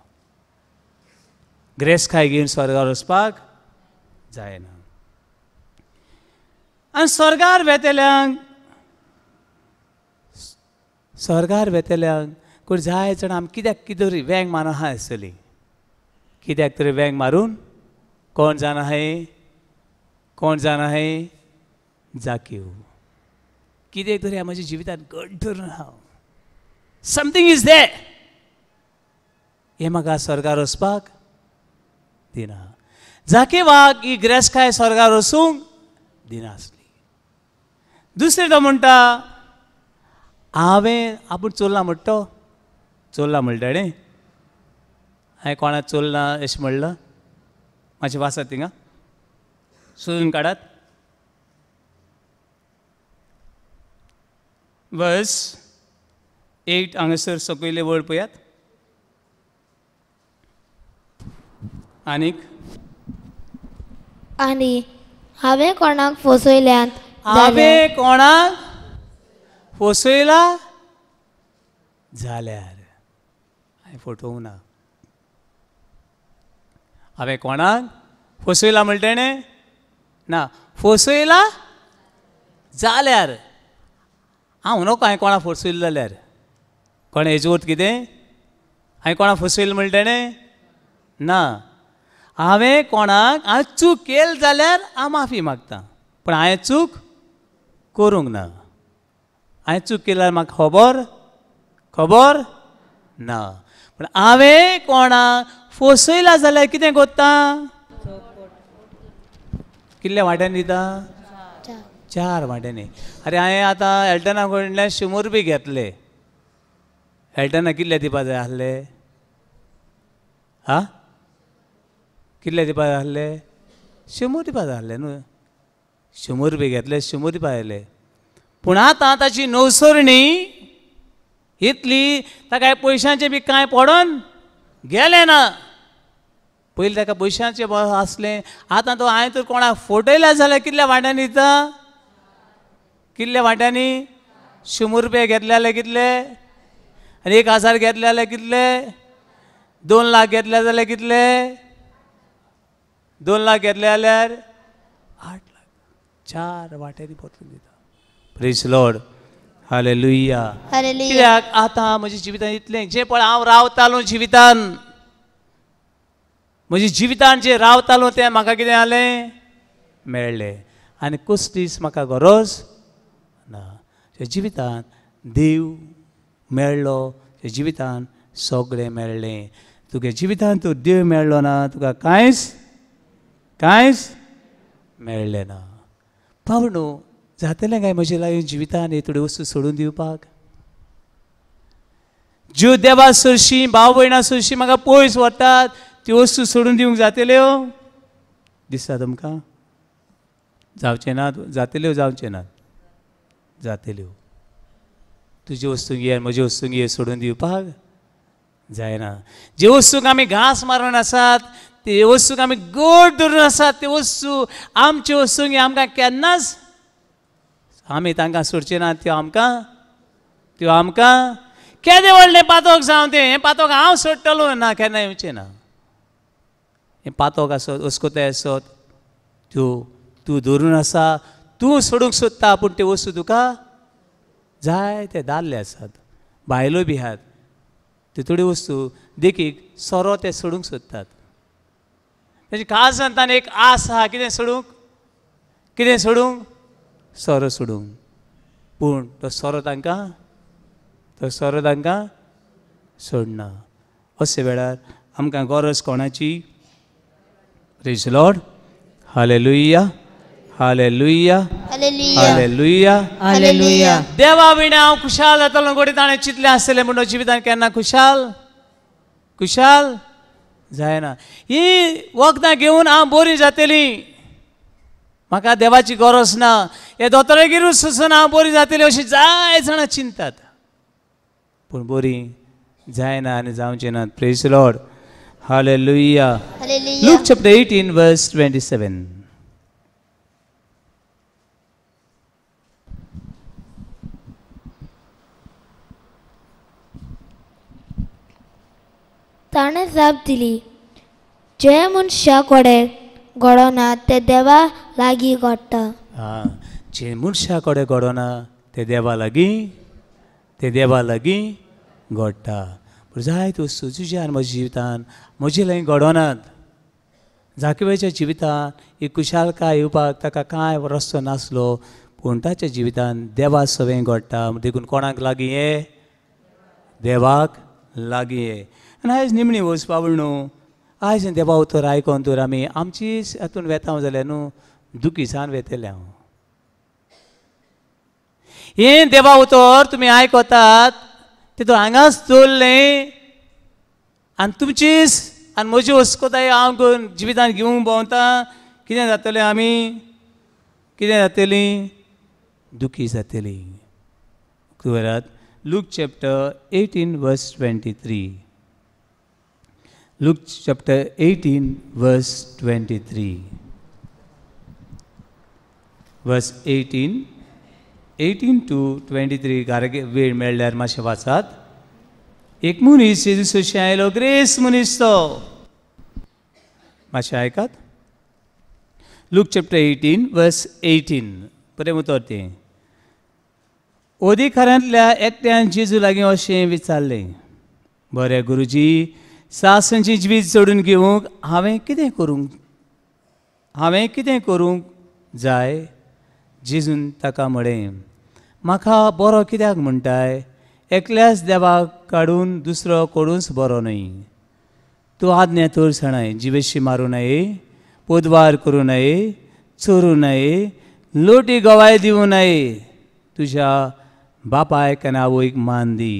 C: गिरेस्तकाय घेवन स्वर्गार वचपाक जायना आनी स्वर्गार वेतेल्यांक कोण जाय जाण आमी कित्याक कितें तरी वेंग मारून आहा आसतली कित्याक तरी वेंग मारून कोण जाण आहाय जाकीव कितें तरी म्हज्या जिवितांत घट धरून आहा समथींग इज देयर हें म्हाका स्वर्गार वचपाक दिना जाकीवाक ही गिरेस्तकाय स्वर्गार वचूंक दिनासली दुसरें तो म्हणटा हांवें आपूण चोरला म्हणटा न्ही हांवें कोणाक चोरला अशें म्हणलां मातशें वाचत थिंगा सोदून काडात वर्स 8 हांगासर सकयले वळ पळयात
D: आनी हांवें कोणाक फसयल्यात
C: हांवें कोणाक फसयला जाल्यार हांवें फटोवंक ना हांवें कोणाक फसयला म्हणटा तेणें ना फसयला जाल्यार हांव नको हांवें कोणाक फसयलें जाल्यार कोणें हेजो अर्थ कितें हांवें कोणाक फसयलें म्हणटा तेणें ना हांवें कोणाक हांवें चूक केली जाल्यार हांव माफी मागतां पूण हांवें चूक करूंक ना हांवें चूक केल्यार म्हाका खबर ना पूण हांवें कोणाक फसयला जाल्यार कितें कोत्ता कितल्या वांट्यान दिता 4 वांट्यांनी अरे हांवें आतां एल्टना कडल्यान 100 रुपया घेतले एल्टना कितले दिवपा जाय आसले कितले दिवपा जाय आसले 100 दिवपा जाय आसले न्हू 100 रुपया घेतले 100 दिवपा जाय पूण आतां ताची नवसरणी इतली ताका पयशांचे बी कांय पडोन गेले ना पयलीं ताका पयशांचें आसलें आतां तो हांवें तर कोणाक फटयल्या जाल्यार कितल्या वांट्यांनी दिता कितल्या वांट्यांनी 100 रुपया घेतले जाल्यार कितले आनी 1000 घेतले जाल्यार कितले 2 लाख घेतले जाल्यार कितले 2 लाख घेतले जाल्यार 8 लाख 4 वांट्यांनी परतून दिता प्रेज लॉर्ड हालेलुया कित्याक आतां म्हज्या जिवितांत इतलें जें पळय हांव रावतालो जिवितान म्हज्या जिवितान जें रावतालो तें म्हाका कितें जालें मेळ्ळें आनी कसलीच म्हाका गरज ना त्या जिवितांत देव मेळ्ळो त्या जिवितांत सगळें मेळ्ळें तुगे जिवितांत तूं देव मेळ्ळो ना तुका कांयच मेळ्ळें ना पावणू जातलें काय म्हज्या लायफ जिवितांत हे थोड्यो वस्तू सोडून दिवपाक ज्यो देवा सरशी भाव भयणां सरशी म्हाका पयस व्हरतात त्यो वस्तू सोडून दिवंक जातल्यो दिसता तुमकां जावचें ना जातल्यो जावचें ना जातल्यो तुजी वस्तू घे म्हजी वस्तू घे सोडून दिवपाक जायना जे वस्तूक आमी घास मारून आसात ते वस्तूक आमी गोड धरून आसात ते वस्तू आमच्यो वस्तू घे आमकां केन्नाच आमी तांकां सोडचे ना त्यो आमकां केदें व्हडलें पातोक जावं तें हें पातोक हांव सोडटलो ना केन्ना येवचें ना हें पातोक आसत अस्कोताय आसत तूं धरून आसा तूं सोडूंक सोदता पूण त्यो वस्तू तुका जाय ते दाल्ले आसात बायलो बी आहात त्यो थोड्यो वस्तू देखीक सोरो ते सोडूंक सोदतात. तेजी खास संतान एक आस आहा कितें सोडूंक, कितें सोडूंक, सोरो सोडूंक. पूण तो सोरो तांकां सोडना. अशे वेळार आमकां गरज कोणाची? Praise the Lord. Hallelujah, hallelujah, hallelujah,
B: hallelujah.
C: देवा विणा हांव खुशाल जातलो गोडी ताणें चिंतलें आसतलें म्हणून जिवितांत केन्ना खुशाल जायना. ही वखदां घेवन हांव बरी जातली, म्हाका देवाची गरज ना, हे दोतोरगेरूच सोसून हांव बरी जातली अशी जाय जाणां चिंतात. पूण बरी जायना आनी जावचें नात. Praise the Lord. Hallelujah. Luke chapter 18 verse 27.
D: ताणें जाप दिली, जे मनशा कडेन घडना ते देवा लागीं घडटा.
C: जे मनशा कडेन घडना ते देवा लागीं घडटा. पूण जायत वस्तू तुज्या आनी म्हज्या जिवितान म्हजे लागीं घडोनात. जाकेबाच्या जिवितान ही खुशालकाय येवपाक ताका कांय रस्तो नासलो, पूण ताच्या जिवितान देवा सवें घडटा. देखून कोणाक लागीं ये? देवाक लागीं ये. आनी आयज निमणी वच पावळ न्हू. आयज देवा उतर आयकोन तर आमी आमचीच हातून वेतांव जाल्यार न्हू दुखीसान वेतले. हांव हें देवा उतर तुमी आयकोतात तेतून हांगाच दवरलें आनी तुमचीच आनी म्हजी वस्कोताय हांव करून जिवितान घेवंक भोंवता. कितें जातलें आमी? कितें जातलीं? दुखी जातलीं. वरात Luke chapter 18 verse 23. Luke chapter 18 verse 23. Verse 18 to 23 गारगे वेळ मेळ्ळ्यार मातशें वाचात. एक मनीस जेजूसाची आयलो, ग्रेस मनीस तो. मातशें आयकात. Luke chapter 18 verse 18. बरें उतर तें. ओदेकारांतल्या एकट्यान जेजू लागीं अशें विचारलें, बरें गुरुजी, सासणची जिवीत सोडून घेवंक हांवें कितें करूंक जाय? जेजून ताका म्हळें, म्हाका बरो कित्याक म्हणटाय? एकल्याच देवाक काडून दुसरो कोणूच बरो न्हय. तूं आज्ञा तर सणाय, जिवेशी मारूं नये, पोदवार करूं नये, चोरूं नये, लोटी गवाय दिवं नये, तुज्या बापायक आनी आवयक मान दी.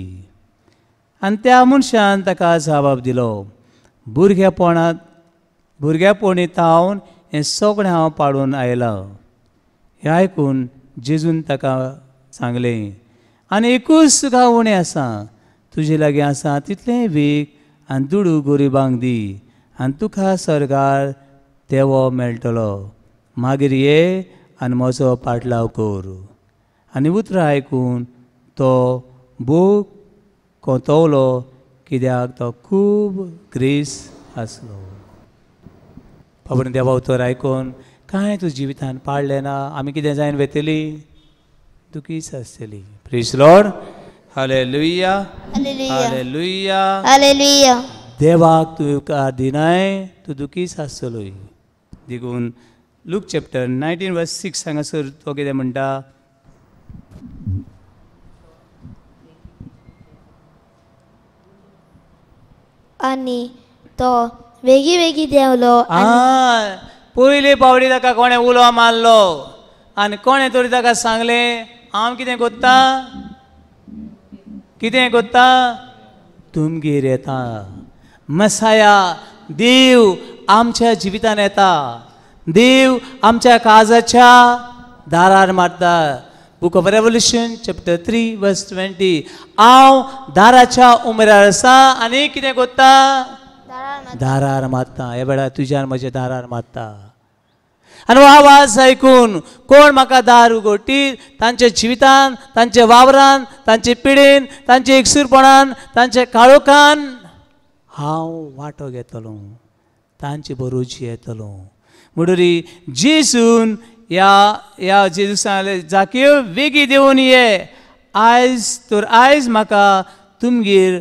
C: आनी त्या मनशान ताका जबाब दिलो, भुरगेपणी तावन हें सगळें हांव पाडून आयलां. हें आयकून जेजून ताका सांगलें, आनी एकूच तुका उणें आसा, तुजे लागीं आसा तितलें वीक आनी दुडू गोरिबांक दी, आनी तुका स्वर्गार देवो मेळटलो. मागीर ये आनी म्हजो पाटलाव कर. आनी उतरां आयकून तो बूक कोंतवलो, कित्याक तो खूब ग्रेस आसलो. बाबून देवा उतर आयकून कांय तूं जिवितान पाळलें ना, आमी कितें जायन वेतली? दुखीच आसतली. Praise Lord. Hallelujah, hallelujah,
D: hallelujah.
C: देवाक तूं उपकार दिनाय, तूं दुखीच आसतलोय. देखून लूक चॅप्टर 19 वर्स 6 हांगासर तो कितें म्हणटा?
D: आनी तो वेगी वेगी देवलो.
C: पयली पावडी ताका कोणें उलो मारलो आनी कोणें तरी ताका सांगलें, हांव कितें कोत्ता? तुमगेर येता. मसाया देव आमच्या जिवितान येता. देव आमच्या काळजाच्या दारार मारता. Book of revelation chapter 3 verse 20. हांव दाराच्या उमऱ्यार आसा आनी कितें कोत्ता? दारार मारता. हे वेळार तुज्यान म्हज्या दारार मारता. आनी हो आवाज आयकून कोण म्हाका दार उगडटी, तांच्या जिवितान, तांच्या वावरान, तांचे पिडेन, तांच्या एकसूरपणान, तांच्या काळोखान हांव वांटो घेतलो, तांचे बरोवची येतलो. म्हणटरी जेजून या जेजू सांगलें, जाकेव वेगी देंवन ये, आयज म्हाका तुमगेर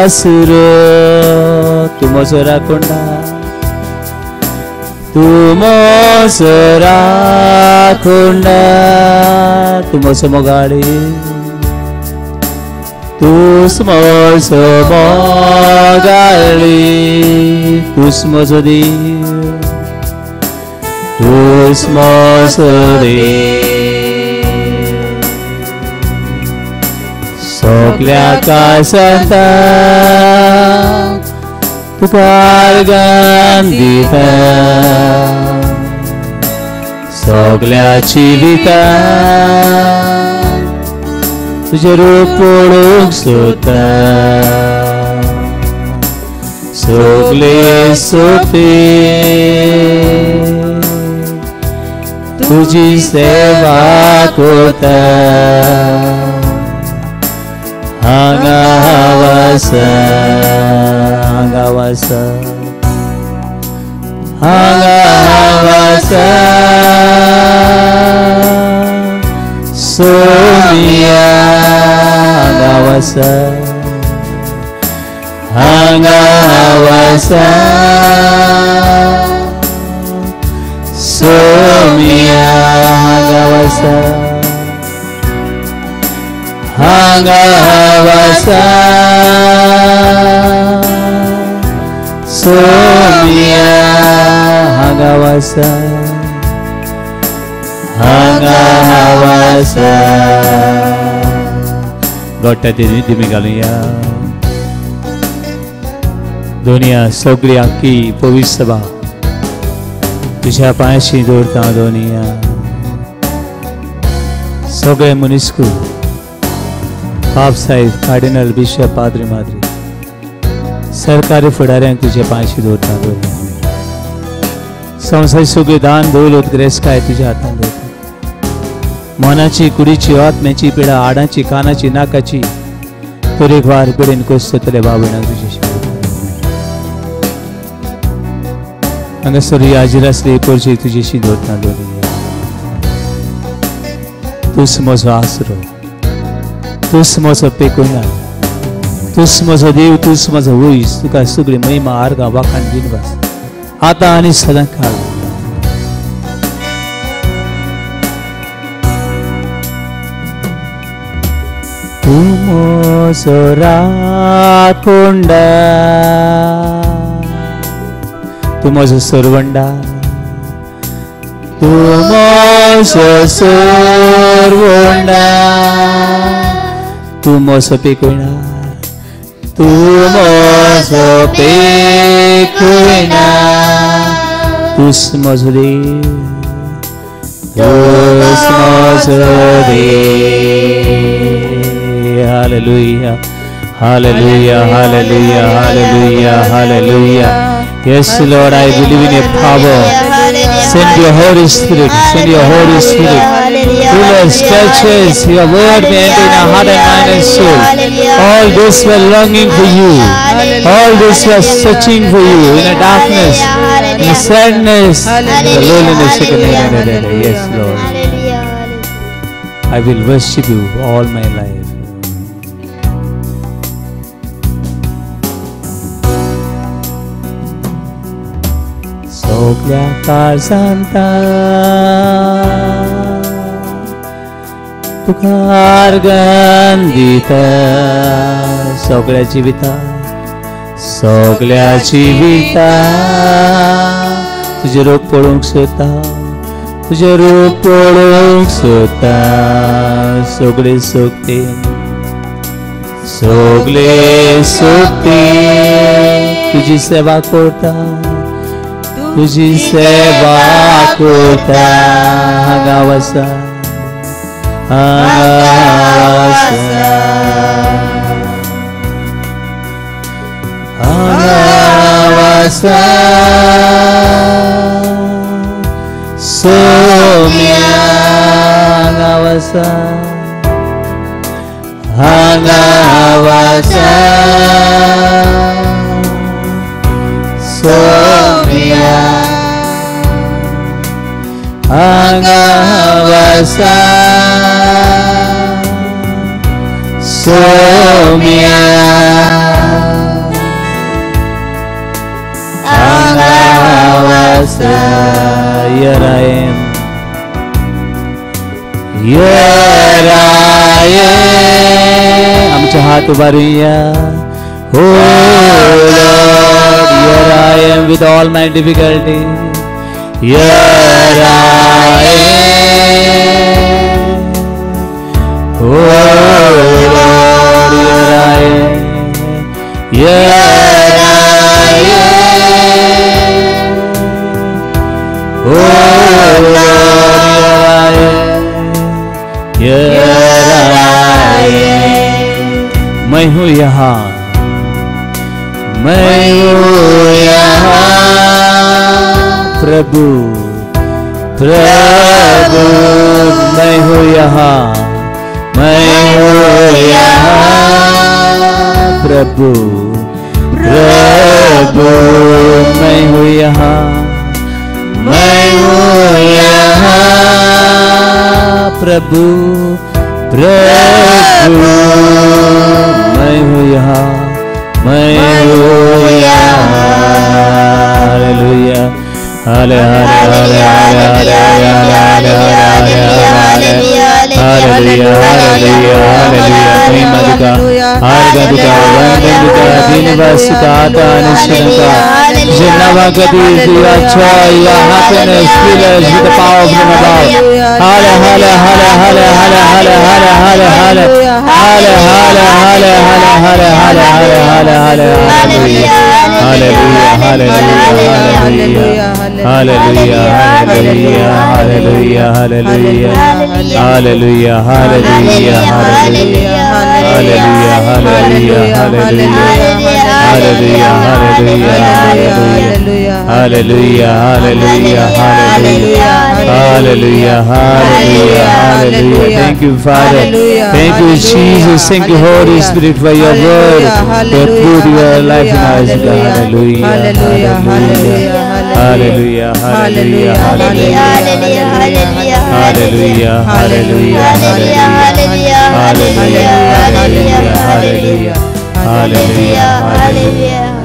C: आसुरो तुमचो राखोंडा तुमचो राखोंडा तुमचो मोगाळी तुस म्हजो मोगाळी तुस म्हजो देव तुस म्हजो देव सगल्या काळजांता तुका आर्गां दिता सगल्या जिवितांत तुझे रूप पळोवंक सोदता सगळे सोंपे तुझी सेवा करता हांगा वासा हांगा वासा हांगा वासा सोमिया हांगा वासा हांगा वासा सोमिया हांगा वासा हांगा वासा सोमिया हांगा वासा हांगा वासा गोट्या दिमी घालुया दुनिया सगळी आख्खी पवित्र सभा तुझ्या पांयाशी दवरता दुनिया सगळे मनीसकूळ पाप साहेब कार्डिनल बिशप पाद्री माद्री सरकारी फुडाऱ्यांक तुझ्या पांयाशी दवरता दुनिया संवसारी सगळी दान दौलत ग्रेस्काय तुझ्या हातांत दवरता मनाची कुडीची आत्म्याची पिडा आडांची कानाची नाकाची तरेकवार पिडेन कोसतले बाबणाक तुझ्याशी हांगासर हाजीर आसली पोरची तुझ्याशी दवरता दुनिया तूच म्हजो आसरो तूच म्हजो पेकुणा तूच म्हजो देव तूच म्हजो वैस तुका सगळी महिमा आर्गां वाखाण दिनवास आतां आनी सदां काळ तूं म्हजो राखोंडा तूं म्हजो सरवंडा तूं म्हजो सरवंडा तूं म्हजो पेकुणा तूं म्हजो पेकुणा तूस म्हजो देव तूस म्हजो देव hallelujah hallelujah hallelujah hallelujah hallelujah Yes, Lord, I believe in your power. Send your Holy Spirit. Send your Holy Spirit. Fill us, stretch us. Your word may enter in our heart and mind and soul. All this were longing for you. All this was searching for you in the darkness, in the sadness, the loneliness. Yes, Lord. I will worship you all my life. सगळ्या काळजांता तुका आर्गां दिता सगळ्या जिविता तुझे रूप पळोवंक सोदता तुझे रूप पळोवंक सोदता सगळे सोगते तुझी सेवा करता तुझी सेवा करता हांगा वसा सोम्या हांगा वसा सोम्या हांगा वसा Saumya Here I am. Here I am. आमचे हात उभारूया. Oh Lord, here I am with all my difficulty. Here I am. Oh Lord, here I am. Here I am. Oh Lord, here I am. मैं हूँ यहाँ, मैं हूँ यहाँ प्रभु, प्रभु मैं हूँ यहाँ, मैं हूँ यहाँ प्रभु, प्रभु मैं हूँ यहाँ, मैं हूँ यहाँ प्रभु, प्रभु मैं हूँ यहाँ, मैं हूँ यहाँ. Hallelujah, hallelujah, hallelujah, hallelujah, hallelujah. महिमादिका, आराधना, वंदनदिका, दीनवासिका, आदानिशनका, जिन्नावागति, दिया joy, happiness, fill us with the power of your above. Hale, hale, hale, hale, hale, hale, hale, hale, hale, hale, hale, hale, hale, hale, hale, hale, hale, hallelujah, hallelujah, hallelujah, hallelujah, hallelujah, hallelujah, hallelujah, hallelujah, hallelujah, hallelujah, hallelujah, hallelujah, hallelujah, hallelujah, hallelujah, hallelujah, hallelujah, hallelujah. Thank you, Father. Thank you, Jesus. Thank you, Holy Spirit, for your word. Your truth, your life in us. Hallelujah, hallelujah, hallelujah, hallelujah, hallelujah, hallelujah, hallelujah, hallelujah, hallelujah, hallelujah, hallelujah, hallelujah.